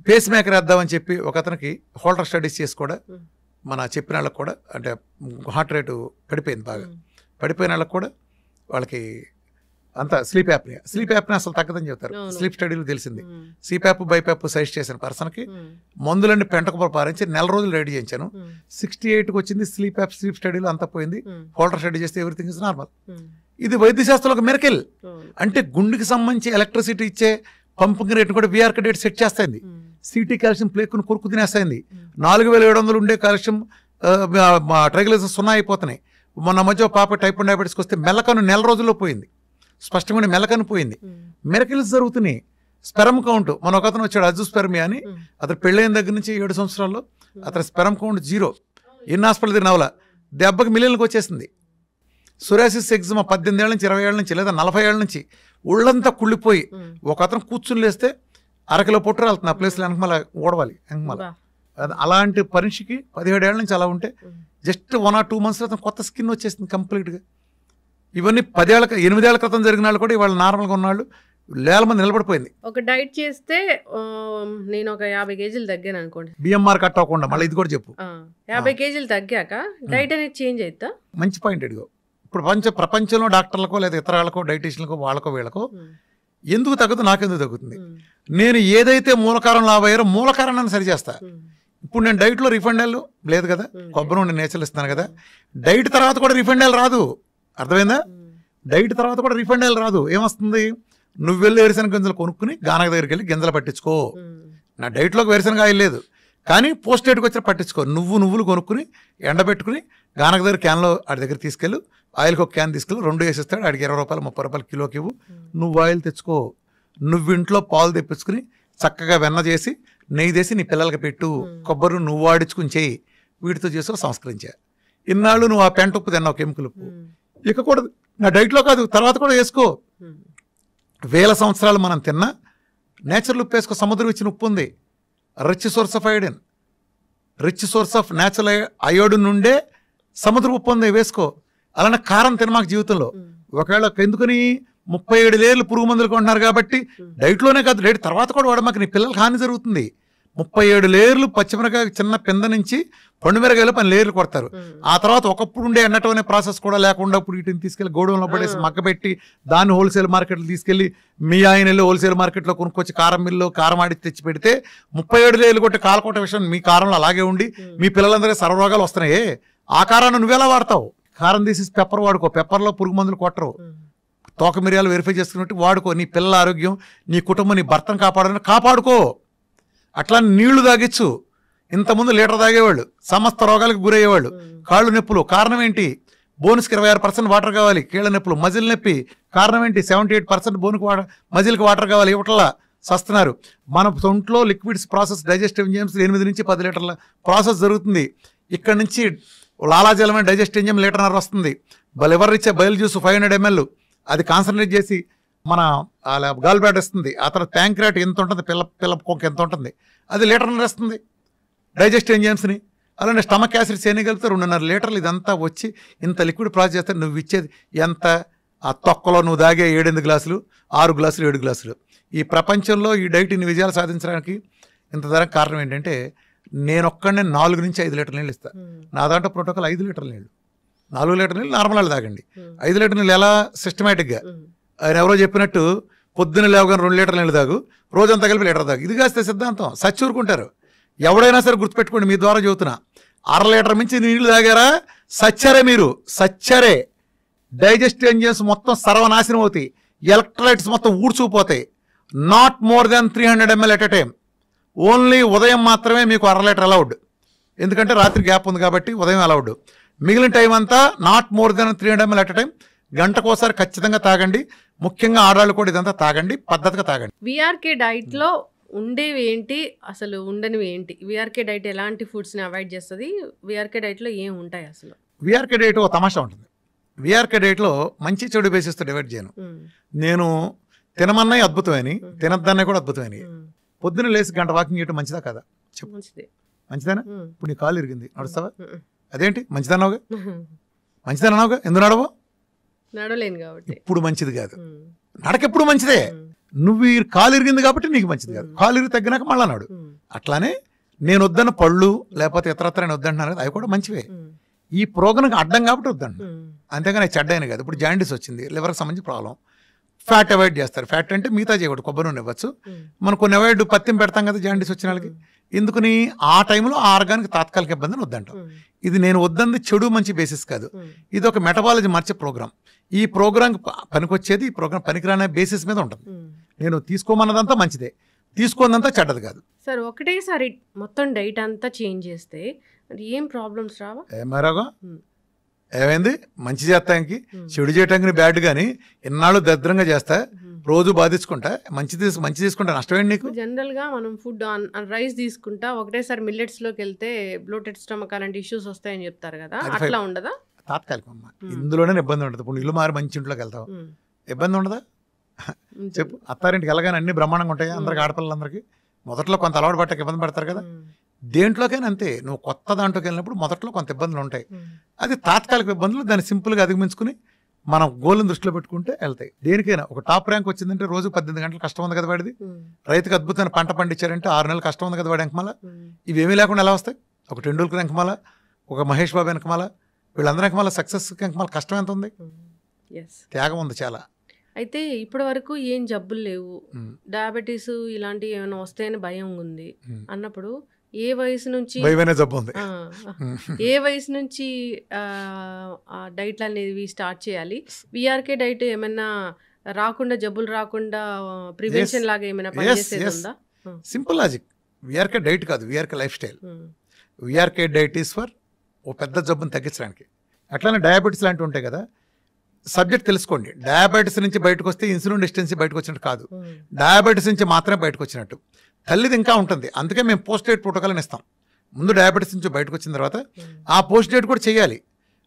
పేస్ మేకర్ వేద్దామని చెప్పి ఒక అతనికి హోల్డర్ స్టడీస్ చేసి కూడా మన చెప్పిన వాళ్ళకి కూడా, అంటే హార్ట్ రేటు పడిపోయింది బాగా, పడిపోయిన వాళ్ళకి కూడా వాళ్ళకి అంతా స్లీప్ యాప్ని అసలు తగ్గదని చెప్తారు. స్లీప్ స్టడీలు తెలిసింది. సిప్యాప్ బైప్యాప్ సజెస్ట్ చేసిన పర్సన్కి మందులన్నీ పెంటకు పారించి 4 రోజులు రెడీ చేయించాను. 68కి వచ్చింది స్లీప్ స్టడీలో అంతా పోయింది. హోల్డర్ స్టడీ చేస్తే ఎవ్రీథింగ్ ఇస్ నార్మల్. ఇది వైద్య శాస్త్రంలో ఒక మిరకిల్. అంటే గుండెకి సంబంధించి ఎలక్ట్రిసిటీ ఇచ్చే పంపింగ్ రేట్ కూడా విఆర్క డేట్ సెట్ చేస్తాయింది. సిటీ కాల్షియం ప్లేక్ను కొరుకు తినేస్తాయింది. 4700 ఉండే కాల్షియం ట్రైగ్లిజరైడ్స్ 0 అయిపోతున్నాయి. మొన్న మధ్య పాప టైప్ 1 డయాబెటీస్కి వస్తే మెల్లకను 4 రోజుల్లో పోయింది. స్పష్టమైన మెల్లకను పోయింది. మిరకిల్స్ జరుగుతున్నాయి. స్పెరమ్ కౌంట్, మన ఒక అతను వచ్చాడు అజుస్పెర్మియా అని, అతను పెళ్ళైన దగ్గర నుంచి 7 సంవత్సరాల్లో అతని స్పెరమ్ కౌంట్ 0. ఎన్ని హాస్పిటల్ తిరిగి నవల దెబ్బకి మిలియన్లకు వచ్చేసింది. సోరియాసిస్ ఎగ్జిమా 18 ఏళ్ళ నుంచి 20 ఏళ్ళ నుంచి లేదా 40 ఏళ్ళ నుంచి ఒళ్ళంతా కుళ్ళిపోయి ఒక అతను కూర్చుని లేస్తే 1 కిలో పొట్టు రాలుతుంది. ఆ ప్లేస్లో వెనకమల ఓడవాలి వెనకమల. అలాంటి పరీక్షకి 17 ఏళ్ళ నుంచి అలా ఉంటే జస్ట్ 1 or 2 months అతను కొత్త స్కిన్ వచ్చేసింది కంప్లీట్గా. ఇవన్నీ 8 ఏళ్ల క్రితం జరిగిన వాళ్ళు కూడా ఇవాళ నార్మల్గా ఉన్నవాళ్ళు వేల మంది నిలబడిపోయింది. ఒక డైట్ చేస్తే నేను ఒక 50 kgs తగ్గాను అనుకోండి, బిఎంఆర్ కట్ అవ్వకుండా. మళ్ళీ ఇది కూడా చెప్పు, 50 kgs తగ్గాక డైట్ అనేది చేంజ్ అవుతా? మంచి పాయింట్ అడిగో. ఇప్పుడు ప్రపంచంలో డాక్టర్లకో లేదా ఇతర వాళ్ళకో డైటీషియన్లకో వాళ్ళకో వీళ్ళకో ఎందుకు తగ్గుతుంది, నాకెందుకు తగ్గుతుంది? నేను ఏదైతే మూలకారం లాభయ్యారో మూలకారణాన్ని సరిచేస్తా. ఇప్పుడు నేను డైట్లో రిఫైండ్ ఆయిల్ లేదు కదా, కొబ్బరి నుండి నేచర్లు ఇస్తాను కదా, డైట్ తర్వాత కూడా రిఫైండ్ ఆయిల్ రాదు. అర్థమైందా? డైట్ తర్వాత కూడా రిఫైండ్ ఆయిల్ రాదు. ఏమొస్తుంది? నువ్వు వెళ్ళి వేరుశనగ గింజలు కొనుక్కుని గానక దగ్గరికి వెళ్ళి గింజలు పట్టించుకో. నా డైట్లోకి వేరుశనగ ఆయిల్ లేదు కానీ పోస్ట్ డేట్కి వచ్చి పట్టించుకో. నువ్వులు కొనుక్కుని ఎండబెట్టుకుని గానక దగ్గర క్యాన్లో ఆడి దగ్గర తీసుకెళ్ళు, ఆయిల్కి ఒక క్యాన్ తీసుకెళ్ళి 2 వేసిస్తాడు. ఆడికి 20 రూపాయలు 30 రూపాయలు కిలోకి ఇవ్వు. నువ్వు ఆయిల్ తెచ్చుకో. నువ్వు ఇంట్లో పాలు తెప్పించుకుని చక్కగా వెన్న చేసి నెయ్యి చేసి నీ పిల్లలకి పెట్టు. కొబ్బరి నువ్వు వాడించుకుని చేయి. వీటితో చేసి సంస్కరించా. ఇన్నాళ్ళు నువ్వు ఆ పెంట ఉప్పు తిన్నావు, కెమికల్ ఉప్పు. ఇక కూడా నా డైట్లో కాదు, తర్వాత కూడా వేసుకో. 1000 సంవత్సరాలు మనం తిన్నా నేచురల్ ఉప్పు వేసుకో. సముద్రం ఇచ్చిన ఉప్పు ఉంది, rich source of iodine, rich source of natural iodine నుండే సముద్ర ఉప్పు ఉంది, వేసుకో. అలానే కారం తినమాక జీవితంలో. ఒకవేళ ఎందుకని 37 లేయర్లు పురుగు మందులు కొంటున్నారు కాబట్టి డైట్లోనే కాదు, డైట్ తర్వాత కూడా వాడమాక, నీ పిల్లలకి హాని జరుగుతుంది. 37 లేయర్లు పచ్చిమిరకాయ చిన్న పింద నుంచి పండుమిరకాయలు 10 లేయర్లు కొడతారు. ఆ తర్వాత ఒకప్పుడు ఉండే ఎన్నటం అనే ప్రాసెస్ కూడా లేకుండా ఇప్పుడు వీటిని తీసుకెళ్లి గోడౌన్లో పడేసి మగ్గబెట్టి దాన్ని హోల్సేల్ మార్కెట్లో తీసుకెళ్లి మీ ఆయన వెళ్ళి హోల్సేల్ మార్కెట్లో కొనుక్కొచ్చి కారం మిల్లు కారం ఆడి తెచ్చి పెడితే 37 లేయర్లు కొట్టి కాలకొట్ట విషయం మీ కారంలో అలాగే ఉండి మీ పిల్లలందరికీ సర్వరోగాలు వస్తున్నాయి. ఆ కారాన్ని నువ్వెలా వాడతావు? కారం తీసేసి పెప్పర్ వాడుకో, పెప్పర్లో పురుగు మందులు కొట్టరు. తోక మిరియాలు వెరిఫై చేసుకున్నట్టు వాడుకో. నీ పిల్లల ఆరోగ్యం, నీ కుటుంబం, నీ భర్తను కాపాడాలని కాపాడుకో. అట్లా నీళ్లు తాగిచ్చు. ఇంతకుముందు లీటర్ తాగేవాళ్ళు, సమస్త రోగాలకు గురయ్యేవాళ్ళు. కాళ్ళు నొప్పులు కారణం ఏంటి? బోన్స్కి 26% వాటర్ కావాలి. కీళ్ళ నొప్పులు, మజిల్ నొప్పి కారణం ఏంటి? 78% బోన్కి మజిల్కి వాటర్ కావాలి, ఇవ్వట్లా సస్తున్నారు. మన ఒంట్లో లిక్విడ్స్ ప్రాసెస్, డైజెస్టివ్ ఎంజైమ్స్ 8 నుంచి 10 లీటర్ల ప్రాసెస్ జరుగుతుంది. ఇక్కడ నుంచి లాలాజలమైన డైజెస్టివ్ ఎంజైమ్ 1.5 లీటర్ వస్తుంది. లివర్ ఇచ్చే బయలు జ్యూస్ 500 ml, అది కాన్సన్ట్రేట్ చేసి మన గాల్ బ్లాడర్ ఇస్తుంది. ఆ తర్వాత ప్యాంక్రియాట్ ఎంత ఉంటుంది, పిల్ల కొంక ఎంత ఉంటుంది, అది 1.5 లీటర్ ఇస్తుంది డైజెస్టివ్ ఎంజైమ్స్ని. అలానే స్టమక్ యాసిడ్స్ చేయగలిగితే 2.5 లీటర్లు ఇదంతా వచ్చి ఇంత లిక్విడ్ ప్రాసెస్ చేస్తే నువ్వు ఇచ్చేది ఎంత? ఆ తొక్కలో నువ్వు దాగే 7-8 గ్లాసులు, 6 గ్లాసులు, 7 గ్లాసులు. ఈ ప్రపంచంలో ఈ డైట్ ఇన్ని విజయాలు సాధించడానికి ఇంత ధర కారణం ఏంటంటే నేను ఒక్కడనే 4 నుంచి 5 లీటర్ల నీళ్ళు ఇస్తాను. నా దాంట్లో ప్రోటోకాల్ 5 లీటర్ల నీళ్ళు, 4 లీటర్ల నీళ్ళు నార్మల్ వాళ్ళు తాగండి. 5 లీటర్ల నీళ్ళు ఎలా సిస్టమేటిక్గా ఆయన ఎవరో చెప్పినట్టు పొద్దున్న లేవగానే 2 లీటర్ల నీళ్ళు తాగు, రోజంతా కలిపి లీటర్ తాగు. ఇది కాస్తే సిద్ధాంతం సచ్చూరుకుంటారు. ఎవడైనా సరే గుర్తుపెట్టుకోండి, మీ ద్వారా చెబుతున్నా. 1/2 లీటర్ మించి నీళ్లు తాగారా సచ్చరే, మీరు సచ్చరే. డైజెస్టివ్ ఎంజైమ్స్ మొత్తం సర్వనాశనం అవుతాయి, ఎలక్ట్రోలైట్స్ మొత్తం ఊడ్చుకుపోతాయి. Not more than 300 ml at a time. Only ఉదయం మాత్రమే మీకు 1/2 లీటర్ అలౌడ్, ఎందుకంటే రాత్రి గ్యాప్ ఉంది కాబట్టి ఉదయం అలౌడ్. మిగిలిన టైం అంతా not more than 300 ml at a time. గంటకోసారి ఖచ్చితంగా తాగండి. ముఖ్యంగా ఆడవాళ్ళు కూడా ఇదంతా తాగండి, పద్ధతిగా తాగండి. విఆర్కే డైట్లో ఉండేవి ఏంటి, అసలు ఉండనివి ఏంటి? విఆర్కే డైట్ ఎలాంటి ఫుడ్స్ని అవాయిడ్ చేస్తుంది? విఆర్కే డైట్లో ఏం ఉంటాయి అసలు? విఆర్కే డైట్ ఒక తమాషా ఉంటుంది. విఆర్కే డైట్లో మంచి చెడు బేసిస్తో డివైడ్ చేయను. నేను తినమన్నాయి అద్భుతమని, తినద్దన్నాయి కూడా అద్భుతమని. పొద్దున్న లేసి గంట వాకింగ్ చేయడం మంచిదా కదా? చెప్పు, మంచిదేనా? ఇప్పుడు నీ కాలు ఇరిగింది, నడుస్తావా? అదేంటి మంచిదన్నావుగా, మంచిదన్నావుగా, ఎందుకు నడవు? నడవలేను కాబట్టి. ఇప్పుడు మంచిది కాదు, నడకెప్పుడు మంచిదే. నువ్వు ఈ కాలు ఇరిగింది కాబట్టి నీకు మంచిది కాదు. కాలు ఇరిగి తగ్గినాక మళ్ళా నాడు. అట్లానే నేను వద్దన్న పళ్ళు లేకపోతే ఇతరత్ర నేను వద్దంటున్నాను కదా, అవి కూడా మంచివే. ఈ ప్రోగ్రాంకి అడ్డం కాబట్టి వద్దంటున్నాను, అంతేగాని చెడ్డైన కాదు. ఇప్పుడు జాండీస్ వచ్చింది, లివర్కి సంబంధించి ప్రాబ్లం, ఫ్యాట్ అవాయిడ్ చేస్తారు. ఫ్యాట్ అంటే మిగతా చేయకూడదు, కొబ్బరి నూనె ఇవ్వచ్చు. మనం కొన్ని అవాయిడ్ పత్యం పెడతాం కదా జాండీస్ వచ్చిన వాళ్ళకి. ఎందుకని ఆ టైంలో ఆ ఆర్గానికి తాత్కాలిక ఇబ్బందిని వద్దంటాం. ఇది నేను వద్దంది చెడు మంచి బేసిస్ కాదు, ఇది ఒక మెటబాలజీ మార్చే ప్రోగ్రామ్. ఈ ప్రోగ్రామ్ పనికొచ్చేది, ఈ ప్రోగ్రామ్ పనికిరానే బేసిస్ మీద ఉంటుంది. నేను తీసుకోమన్నదంతా మంచిదే, తీసుకోనంతా చెడ్డది కాదు. సార్ ఒకటేసారి మొత్తం డైట్ అంతా చేంజ్ చేస్తే ఏం ప్రాబ్లమ్స్ రావా? ఏమారాగా ఏమైంది? మంచి చేస్తానికి చెడు చేయటానికి బ్యాడ్ కానీ ఇన్నాళ్ళు దరిద్రంగా చేస్తా, రోజు బాధించుకుంటా. మంచి తీసుకుంటా నష్టమేంటి నీకు? జనరల్ గా మనం ఫుడ్ రైస్ తీసుకుంటా ఒకటేసారి మిల్లెట్స్ లోకి వెళ్తే బ్లోటెడ్ స్టమక్ అలాంటి ఇష్యూస్ వస్తాయని చెప్తారు కదా, అట్లా ఉండదా? తాత్కాలికం అమ్మా, ఇందులోనే ఇబ్బంది ఉండదు. ఇప్పుడు ఇల్లు మారి మంచి ఇంట్లోకి వెళ్తావు, ఇబ్బంది ఉండదా? చెప్పు. అత్తారింటికి వెళ్ళగానే అన్ని బ్రహ్మాండంగా ఉంటాయి అందరికి, ఆడపిల్లలందరికీ. మొదట్లో కొంత అలవాటు పట్టక ఇబ్బంది పడతారు కదా, దేంట్లోకైనా అంతే. నువ్వు కొత్త దాంట్లోకి వెళ్ళినప్పుడు మొదట్లో కొంత ఇబ్బందులు ఉంటాయి, అది తాత్కాలిక ఇబ్బందులు. దాన్ని సింపుల్గా అధిగమించుకుని మనం గోల్ని దృష్టిలో పెట్టుకుంటే వెళ్తాయి. దేనికైనా ఒక టాప్ ర్యాంక్ వచ్చిందంటే రోజు 18 గంటలు కష్టం ఉంది కదా వాడిది. రైతుకి అద్భుతమైన పంట పండించారంటే 6 నెలలు కష్టం ఉంది కదా వాడి వెనకమాల. ఇవేమీ లేకుండా ఎలా వస్తాయి? ఒక టెండూల్కర్ వెనకమాల, ఒక మహేష్ బాబు వెనకమాల, వీళ్ళందరి వెనకమాల సక్సెస్ వెనకమాల కష్టం ఎంత ఉంది, త్యాగం ఉంది చాలా. అయితే ఇప్పటి వరకు ఏం జబ్బులు లేవు, డయాబెటీస్ ఇలాంటివి ఏమైనా వస్తాయని భయం ఉంది అన్నప్పుడు ఏ వయసు నుంచి జబ్బు ఉంది, ఏ వయసు నుంచి డైట్లు అనేవి స్టార్ట్ చేయాలి? విఆర్కే డైట్ ఏమైనా రాకుండా, జబ్బులు రాకుండా ప్రివెన్షన్ లాగా ఏమైనా పనిచేసేది ఉందా? Simple logic. విఆర్కే డైట్ కాదు, VRK life style. VRK diet is for ఓ పెద్ద జబ్బును తగ్గించడానికి. అట్లానే డయాబెటీస్ లాంటివి ఉంటాయి కదా, సబ్జెక్ట్ తెలుసుకోండి. డయాబెటీస్ నుంచి బయటకు వస్తే ఇన్సులిన్ రెసిస్టెన్సీ బయటకు వచ్చినట్టు కాదు, డయాబెటీస్ నుంచి మాత్రమే బయటకు వచ్చినట్టు. తల్లిది ఇంకా ఉంటుంది, అందుకే మేము పోస్ట్ డేట్ ప్రోటోకాల్ ఇస్తాం. ముందు డయాబెటీస్ నుంచి బయటకు వచ్చిన తర్వాత ఆ పోస్ట్ డేట్ కూడా చేయాలి.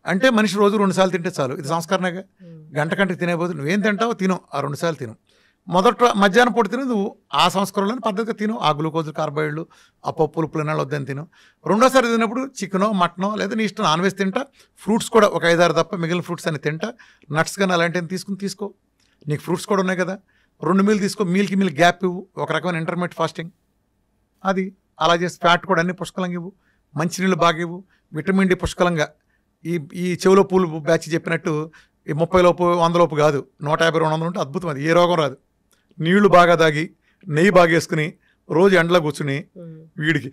అంటే మనిషి రోజు 2 సార్లు తింటే చాలు. ఇది సంస్కరణగా. గంటకి తినేపోతే నువ్వేం తింటావో తిను, ఆ 2 సార్లు తిను. మధ్యాహ్నం పూట తిను, నువ్వు ఆ సంస్కరణలోని పద్ధతిగా తిను. ఆ గ్లూకోజ్ కార్బోహైడ్రేట్లు, ఆ పప్పులు పులినాళ్ళు వద్దని తిను. రెండోసారి తిన్నప్పుడు చికెనో మటనో లేదా నీ ఇష్టం నాన్ వెజ్ తింటా. ఫ్రూట్స్ కూడా ఒక 5-6 తప్ప మిగిలిన ఫ్రూట్స్ అని తింటా. నట్స్ కానీ అలాంటివి తీసుకో. నీకు ఫ్రూట్స్ కూడా ఉన్నాయి కదా. 2 మీల్ తీసుకో. మీల్కి మీల్ గ్యాప్ ఇవ్వు. ఒక రకమైన ఇంటర్మీడియట్ ఫాస్టింగ్ అది అలా చేసి. ఫ్యాట్ కూడా అన్ని పుష్కలంగా ఇవ్వు. మంచినీళ్ళు బాగా ఇవ్వు. విటమిన్ డి పుష్కలంగా. ఈ చెవులో పూలు బ్యాచ్ చెప్పినట్టు ఈ 30 లోపు 100 లోపు కాదు, 150-200 ఉంటే అద్భుతం. అది ఏ రోగం రాదు. నీళ్లు బాగా తాగి నెయ్యి బాగా వేసుకుని రోజు ఎండలో కూర్చుని వీడికి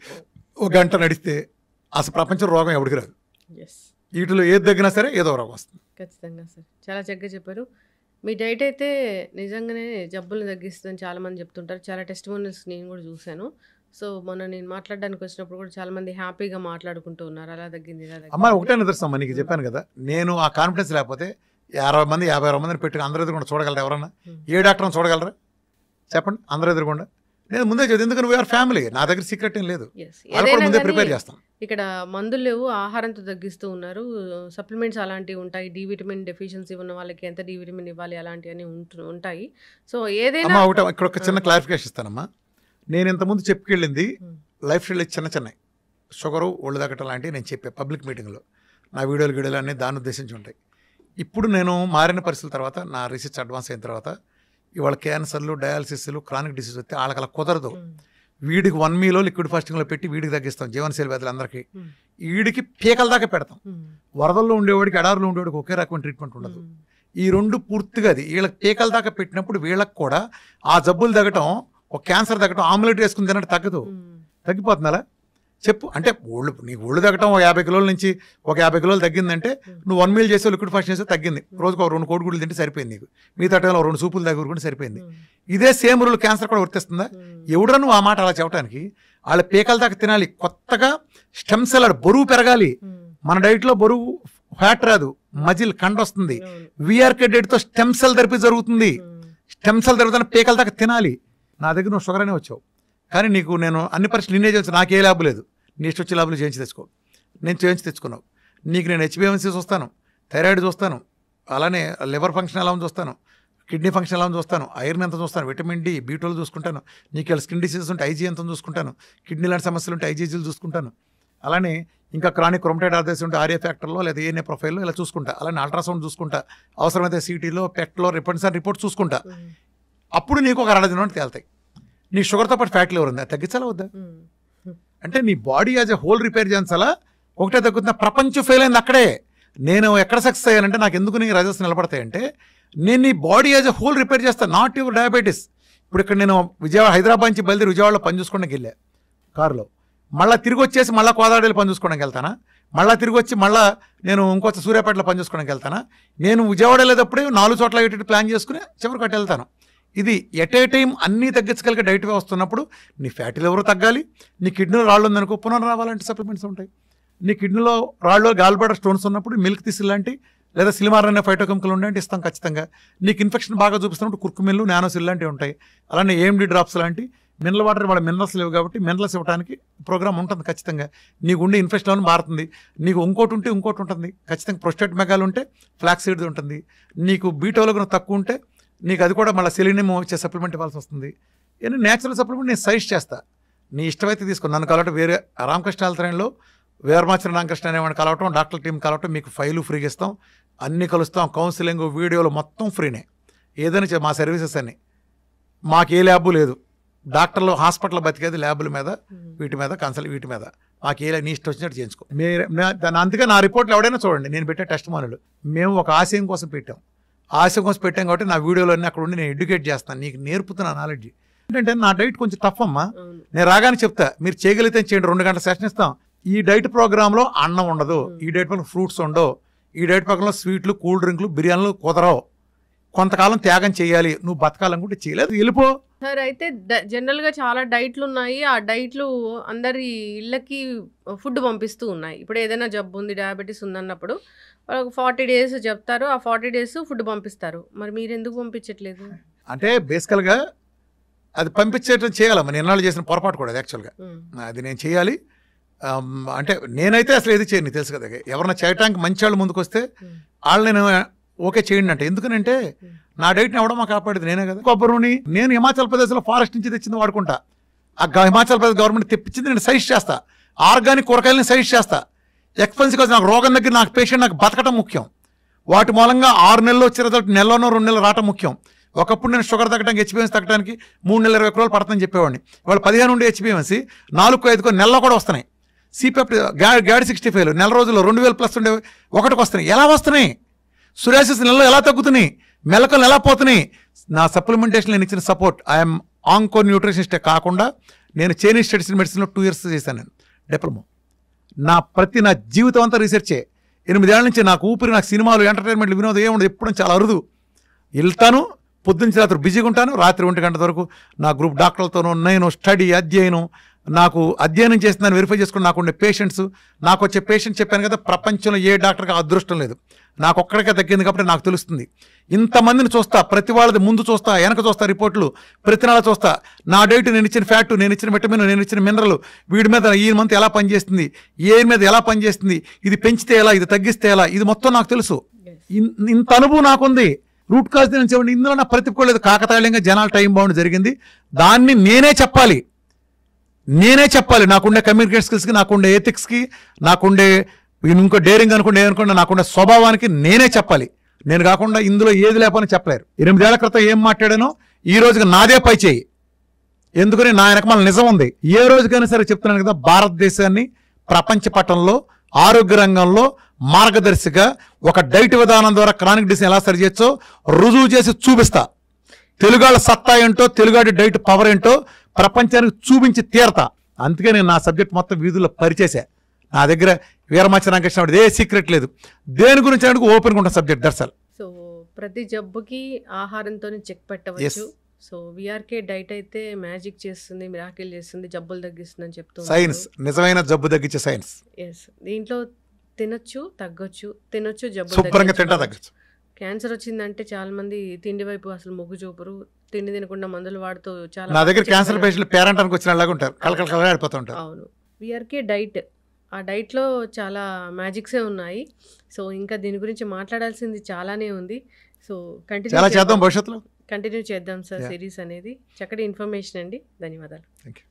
1 గంట నడిస్తే అసలు ప్రపంచం రోగం ఎవరికి రాదు. వీటిలో ఏది తగ్గినా సరే ఏదో రోగం వస్తుంది. ఖచ్చితంగా సార్, చాలా చక్కగా చెప్పారు. మీ డైట్ అయితే నిజంగానే జబ్బులు తగ్గిస్తుందని చాలామంది చెప్తుంటారు. చాలా టెస్టిమోనియల్స్ నేను కూడా చూశాను. సో మొన్న నేను మాట్లాడడానికి వచ్చినప్పుడు కూడా చాలా మంది హ్యాపీగా మాట్లాడుకుంటూ ఉన్నారు, అలా తగ్గింది ఇలా తగ్గింది. అమ్మ ఒకటే నిదర్శనం నీకు చెప్పాను కదా, నేను ఆ కాన్ఫిడెన్స్ లేకపోతే 50 మంది 50 మందిని పెట్టి అందరి ఎదురుకుండా చూడగలరా? ఎవరన్నా ఏ డాక్టర్ని చూడగలరా చెప్పండి? అందరి ఎదురుకుండా నేను ముందే చదివి, ఎందుకంటే వీఆర్ ఫ్యామిలీ, నా దగ్గర సీక్రెట్ ఏం లేదు, ముందే ప్రిపేర్ చేస్తాం. ఇక్కడ మందులు లేవు, ఆహారంతో తగ్గిస్తూ ఉన్నారు. సప్లిమెంట్స్ అలాంటివి ఉంటాయి, డి విటమిన్ డెఫిషియన్సీ ఉన్న వాళ్ళకి ఎంత డి విటమిన్ ఇవ్వాలి అలాంటివన్నీ ఉంటాయి. సో ఏదైనా ఒకటి ఇక్కడ ఒక చిన్న క్లారిఫికేషన్ ఇస్తానమ్మా. నేను ఇంతకుముందు చెప్పుకెళ్ళింది లైఫ్ స్టైల్ చిన్న షుగరు, ఒళ్ళు తగ్గటం లాంటివి నేను చెప్పే పబ్లిక్ మీటింగ్లో. నా వీడియోలు అన్నీ దాన్ని ఉద్దేశించి ఉంటాయి. ఇప్పుడు నేను మారిన పరిస్థితుల తర్వాత, నా రీసెర్చ్ అడ్వాన్స్ అయిన తర్వాత, ఇవాళ క్యాన్సర్లు, డయాలసిస్లు, క్రానిక్ డిసీజ్ వస్తే వాళ్ళకి అలా కుదరదు. వీడికి 1 మీలో లిక్విడ్ ఫాస్టింగ్లో పెట్టి వీడికి తగ్గిస్తాం, జీవనశైలి వ్యాధులు అందరికీ. వీడికి పీకల దాకా పెడతాం. వరదల్లో ఉండేవాడికి, ఎడారులో ఉండేవాడికి ఒకే రకమైన ట్రీట్మెంట్ ఉండదు. ఈ 2 పూర్తిగా అది వీళ్ళకి పీకల దాకా పెట్టినప్పుడు వీళ్ళకి కూడా ఆ జబ్బులు తగ్గటం, ఒక క్యాన్సర్ తగ్గటం, ఆమ్లెట్ వేసుకుని తినట్టు తగ్గదు. తగ్గిపోతుందా చెప్పు? అంటే నీకు ఒళ్ళు తగ్గటం 50 కిలోల నుంచి 50 కిలోలు తగ్గిందంటే నువ్వు 1 మీల్ చేసే లిక్విడ్ ఫాస్టింగ్ చేస్తే తగ్గింది. రోజుకు 2 కోడిగుడ్లు తింటే సరిపోయింది. నీకు మిగతా టైంలో 2 సూపులు తగ్గుకుంటే సరిపోయింది. ఇదే సేమ్ రూల్ క్యాన్సర్ కూడా వర్తిస్తుందా? ఎవడరా నువ్వు ఆ మాట అలా చెప్పడానికి? వాళ్ళ పీకల దాకా తినాలి. కొత్తగా స్టెమ్ సెల్ బరువు పెరగాలి. మన డైట్లో బరువు ఫ్యాట్ రాదు, మజిల్ కండ వస్తుంది. విఆర్కే డైట్తో స్టెమ్ సెల్ థెరపీ జరుగుతుంది. స్టెమ్ సెల్ థెరపీ పీకల దాకా తినాలి. నా దగ్గర నువ్వు షుగర్ అనే వచ్చావు, కానీ నీకు నేను అన్ని పరీక్షలు నిన్నే చేసి, నాకు ఏ ల్యాబ్ లేదు. నీ ఇష్టం వచ్చే ల్యాబ్లు చేయించి తెచ్చుకో. నేను చేయించి తెచ్చుకున్నావు. నీకు నేను హెచ్బిఎంసీ చూస్తాను, థైరాయిడ్ చూస్తాను, అలానే లివర్ ఫంక్షన్ ఎలా చూస్తాను, కిడ్నీ ఫంక్షన్ ఎలా చూస్తాను, ఐరన్ ఎంత చూస్తాను, విటమిన్ డి, B12 చూసుకుంటాను. నీకు ఇలా స్కిన్ డిసీజెస్ ఉంటే ఐజీ ఎంత చూసుకుంటాను, కిడ్నీ లాంటి సమస్యలు ఉంటే ఐజీజీలు చూసుకుంటాను. అలానే ఇంకా క్రానిక్ రొమటైడ్ ఆర్థరైటిస్ ఉంటే ఆర్ఏ ఫ్యాక్టర్లో లేదా ఏఎన్ఏ ప్రొఫైల్లో ఇలా చూసుకుంటా. అలానే అల్ట్రాసౌండ్ చూసుకుంటా, అవసరమైతే సిటీలో, పెట్లో రిపోర్ట్స్ చూసుకుంటా. అప్పుడు నీకు ఒక 60 దినం తేలుతాయి. నీ షుగర్తో పాటు ఫ్యాట్ లివర్ ఉంది, తగ్గించాలా వద్దా? అంటే నీ body as a whole repair చేయించాలా? ఒకటే తగ్గుతున్నా. ప్రపంచం ఫెయిల్ అయింది అక్కడే. నేను ఎక్కడ సక్సెస్ అయ్యానంటే, నాకు ఎందుకు నీ రిజల్ట్స్ నిలబడతాయంటే, నేను నీ body as a whole repair చేస్తాను, నాట్ యువర్ డయాబెటీస్. ఇప్పుడు ఇక్కడ నేను హైదరాబాద్ నుంచి బయలుదేరి విజయవాడలో పని చూసుకోవడానికి వెళ్ళా కారులో. మళ్ళీ తిరిగి వచ్చేసి మళ్ళీ కోదాడలో పని చూసుకోవడానికి వెళ్తానా? మళ్ళీ తిరిగి వచ్చి మళ్ళీ నేను ఇంకొక సూర్యాపేటలో పని చూసుకోవడానికి వెళ్తానా? నేను విజయవాడ వెళ్ళేటప్పుడే 4 చోట్ల ఎటు ప్లాన్ చేసుకుని చివరికి అటు వెళ్తాను. ఇది ఎట్ ఏ టైం అన్నీ తగ్గించగలిగే డైట్ వస్తున్నప్పుడు నీ ఫ్యాటీ లివర్ తగ్గాలి. నీ కిడ్నీలో రాళ్ళు ఉందనుకో, పునరావాలంటే సప్లిమెంట్స్ ఉంటాయి. నీ కిడ్నీలో రాళ్ళు, గాల్బ్లాడర్ స్టోన్స్ ఉన్నప్పుడు మిల్క్ తీసి లాంటి లేదా సిలిమార్ అనే ఫైటోకెమికల్ ఉండే ఇస్తాం ఖచ్చితంగా. నీకు ఇన్ఫెక్షన్ బాగా చూపిస్తున్నప్పుడు కుర్కుమిల్లు, నానోసిల్ లాంటివి ఉంటాయి. అలానే ఏఎండి డ్రాప్స్ లాంటి మినరల్ వాటర్, వాళ్ళ మినరల్స్ లేవు కాబట్టి మినరల్స్ ఇవ్వడానికి ప్రోగ్రామ్ ఉంటుంది ఖచ్చితంగా. నీకు ఉండే ఇన్ఫెక్షన్ మారుతుంది. నీకు ఇంకోటి ఉంటే ఇంకోటి ఉంటుంది ఖచ్చితంగా. ప్రొస్టేట్ మెగాలు ఉంటే ఫ్లాక్స్ సీడ్ ఉంటుంది. నీకు B12 తక్కువ ఉంటే నీకు అది కూడా మళ్ళీ సెలీనియం వచ్చే సప్లిమెంట్ ఇవ్వాల్సి వస్తుంది. ఇవన్నీ న్యాచురల్ సప్లిమెంట్ నేను సజెస్ట్ చేస్తా. నీ ఇష్టమైతే తీసుకో. నన్ను కలవటం వేరే రామకృష్ణ ఆలయంలో వేర్మాచరణ రామకృష్ణ అనేవాడిని కలవటం, డాక్టర్ టీం కలవటం, మీకు ఫైలు ఫ్రీగా ఇస్తాం, అన్నీ కలుస్తాం, కౌన్సిలింగ్, వీడియోలు మొత్తం ఫ్రీనే. ఏదైనా మా సర్వీసెస్ అన్నీ. మాకు ఏ ల్యాబు లేదు. డాక్టర్లు హాస్పిటల్ బతికేది ల్యాబుల మీద, వీటి మీద, కన్సల్ట్ వీటి మీద. మాకు ఏ నీ ఇష్టం వచ్చినట్టు చేయించుకో. అందుకే నా రిపోర్ట్లు ఎవడైనా చూడండి, నేను పెట్టే టెస్టిమోనియల్. మేము ఒక ఆశయం కోసం పెట్టాం పెట్టాం కాబట్టి నా వీడియోలో అన్నీ అక్కడ ఉండి నేను ఎడ్యుకేట్ చేస్తాను, నీకు నేర్పుతున్నా నాలెడ్జ్. ఏంటంటే నా డైట్ కొంచెం టఫ్ అమ్మా. నేను రాగానే చెప్తా, మీరు చేయగలిగితే చేయండి, 2 గంటల సెషన్ ఇస్తాం. ఈ డైట్ ప్రోగ్రాంలో అన్నం ఉండదు, ఈ డైట్ పక్కన ఫ్రూట్స్ ఉండవు, ఈ డైట్ పక్కన స్వీట్లు, కూల్ డ్రింక్లు, బిర్యానీలు కుదరవు. కొంతకాలం త్యాగం చేయాలి. నువ్వు బతకాలనుకుంటే చేయలేదు, వెళ్ళిపో. సార్ అయితే జనరల్గా చాలా డైట్లు ఉన్నాయి. ఆ డైట్లు అందరి ఇళ్ళకి ఫుడ్ పంపిస్తూ ఉన్నాయి. ఇప్పుడు ఏదైనా జబ్బు ఉంది, డయాబెటీస్ ఉందన్నప్పుడు వాళ్ళకి 40 days చెప్తారు, ఆ 40 days ఫుడ్ పంపిస్తారు. మరి మీరు ఎందుకు పంపించట్లేదు? అంటే బేసికల్గా అది పంపించేటం చేయాలమ్మా. నేను ఎన్నాళ్ళు చేసిన పొరపాటు కూడా అది యాక్చువల్గా. అది నేను చేయాలి. అంటే నేనైతే అసలు ఏది చేయను, తెలుసు కదా. ఎవరన్నా చేయటానికి మంచి వాళ్ళు ముందుకు వస్తే వాళ్ళు నేను ఓకే చేయండి అంటే. ఎందుకనంటే నా డైట్ని ఎవడమా కాపాడేది నేనే కదా. కొబ్బరి నూనె నేను హిమాచల్ ప్రదేశ్లో ఫారెస్ట్ నుంచి తెచ్చింది వాడుకుంటా. హిమాచల్ ప్రదేశ్ గవర్నమెంట్ తెప్పించింది నేను సజెస్ట్ చేస్తా. ఆర్గానిక్ కూరగాయలని సజెస్ట్ చేస్తా. ఎక్స్పెన్సివ్ నాకు రోగం దగ్గర నాకు పేషెంట్ నాకు బతకటం ముఖ్యం. వాటి మూలంగా 6 నెలలు వచ్చే రిజల్ట్ నెలలోనో 2 నెలలు రావటం ముఖ్యం. ఒకప్పుడు నేను షుగర్ తగ్గడానికి హెచ్బిఎన్స్ తగ్గడానికి 3 నెలల 20 రోజులు పడుతుందని చెప్పేవాడిని. వాళ్ళు 15 ఉండే హెచ్బిఎన్స్ 4-5 నెలలో కూడా వస్తున్నాయి. సిపెప్ట్ గ్యాడ్ 65 నెల రోజుల్లో 2000 ప్లస్ ఉండే ఒకటికి వస్తున్నాయి. ఎలా వస్తున్నాయి? సురాసిస్ నెలలో ఎలా తగ్గుతున్నాయి? మెలకలు ఎలా పోతున్నాయి? నా సప్లిమెంటేషన్ నేను ఇచ్చిన సపోర్ట్. ఐఎమ్ ఆంకో న్యూట్రిషనిస్టే కాకుండా నేను చైనీస్ స్టడీస్ మెడిసిన్లో 2 years చేశాను నేను డిప్లొమా. నా జీవితం అంతా రీసెర్చే. 8 ఏళ్ల నుంచి నాకు ఊపిరి, నాకు సినిమాలు, ఎంటర్టైన్మెంట్లు, వినోదం ఏముండదు. ఎప్పుడు చాలా అరుదు. వెళ్తాను, పొద్దున్న రాత్రి బిజీగా ఉంటాను. రాత్రి 1 గంట వరకు నా గ్రూప్ డాక్టర్లతోనూ నేను స్టడీ అధ్యయనం, నాకు అధ్యయనం చేస్తున్నాను, వెరిఫై చేసుకుని నాకు ఉండే పేషెంట్స్, నాకు వచ్చే పేషెంట్ చెప్పాను కదా, ప్రపంచంలో ఏ డాక్టర్కి అదృష్టం లేదు. నాకు ఒక్కడికే తగ్గింది కాబట్టి నాకు తెలుస్తుంది. ఇంతమందిని చూస్తా, ప్రతి వాళ్ళది ముందు చూస్తా, వెనక చూస్తా, రిపోర్ట్లు ప్రతి నెల చూస్తా. నా డైట్, నేను ఇచ్చిన ఫ్యాట్, నేను ఇచ్చిన విటమిన్, నేను ఇచ్చిన మినరల్, వీడి మీద ఈ మంత్ ఎలా పనిచేస్తుంది, ఏ మీద ఎలా పనిచేస్తుంది, ఇది పెంచితే ఎలా, ఇది తగ్గిస్తే ఎలా, ఇది మొత్తం నాకు తెలుసు. ఇంత అనుభవం నాకుంది. రూట్ కాజ్ నేను చెప్పండి, ఇందులో నా ప్రతిపోలేదు. కాకతాళీయంగా జనాల టైం బౌండ్ జరిగింది. దాన్ని నేనే చెప్పాలి. నాకుండే కమ్యూనికేషన్ స్కిల్స్కి, నాకుండే ఎథిక్స్కి, నాకుండే ఇంకో డేరింగ్ అనుకుంటే ఏమనుకుంటే నాకుండే స్వభావానికి నేనే చెప్పాలి. నేను కాకుండా ఇందులో ఏది లేపని చెప్పలేరు. 8 ఏళ్ల క్రితం ఏం మాట్లాడానో ఈ రోజుకి నాదే పై చేయి. ఎందుకని నా వెనకమాల నిజం ఉంది. ఏ రోజుకైనా సరే చెప్తున్నాను కదా, భారతదేశాన్ని ప్రపంచ పటంలో ఆరోగ్య రంగంలో మార్గదర్శిగా ఒక డైట్ విధానం ద్వారా క్రానిక్ డిసీజ్ ఎలా సరి చేయొచ్చో రుజువు చేసి చూపిస్తా. తెలుగాళ్ళ సత్తా ఏంటో, తెలుగాడి డైట్ పవర్ ఏంటో ప్రపంచానికి చూపించి తీరతా. అందుకే నేను నా సబ్జెక్ట్ మొత్తం వీధుల్లో పరిచేసా. నా దగ్గర వీరమాచి రామకృష్ణ ఏ సీక్రెట్ లేదు. దేని గురించి అంటే ఓపెన్గా ఉంటుంది సబ్జెక్ట్. దర్శల్. సో ప్రతి జబ్బుకి ఆహారంతో చెక్ పెట్టవచ్చు. సో విఆర్కే డైట్ అయితే మ్యాజిక్ చేస్తుంది, మిరాకిల్ చేస్తుంది, జబ్బులు తగ్గిస్తుంది అని చెప్తుంది. సైన్స్, నిజమైన జబ్బు తగ్గించే సైన్స్. ఎస్, దీంట్లో తినొచ్చు, తగ్గొచ్చు, తినొచ్చు, జబ్బు శుభ్రంగా తింటా తగ్గచ్చు. క్యాన్సర్ వచ్చిందంటే చాలా మంది తిండి వైపు అసలు మొగ్గు చూపరు. తిండి తినకుండా మందులు వాడుతూ చాలా. నా దగ్గర క్యాన్సర్ పేషెంట్లు పేరెంటానికి వచ్చిన లాగా ఉంటారు, కలకలకలాడిపోతూ ఉంటారు. అవును, విఆర్కే డైట్, ఆ డైట్లో చాలా మ్యాజిక్సే ఉన్నాయి. సో ఇంకా దీని గురించి మాట్లాడాల్సింది చాలానే ఉంది. సో చాలా చేద్దాం భవిష్యత్తులో, కంటిన్యూ చేద్దాం సార్ సిరీస్ అనేది. చక్కటి ఇన్ఫర్మేషన్ అండి, ధన్యవాదాలు. Thank you.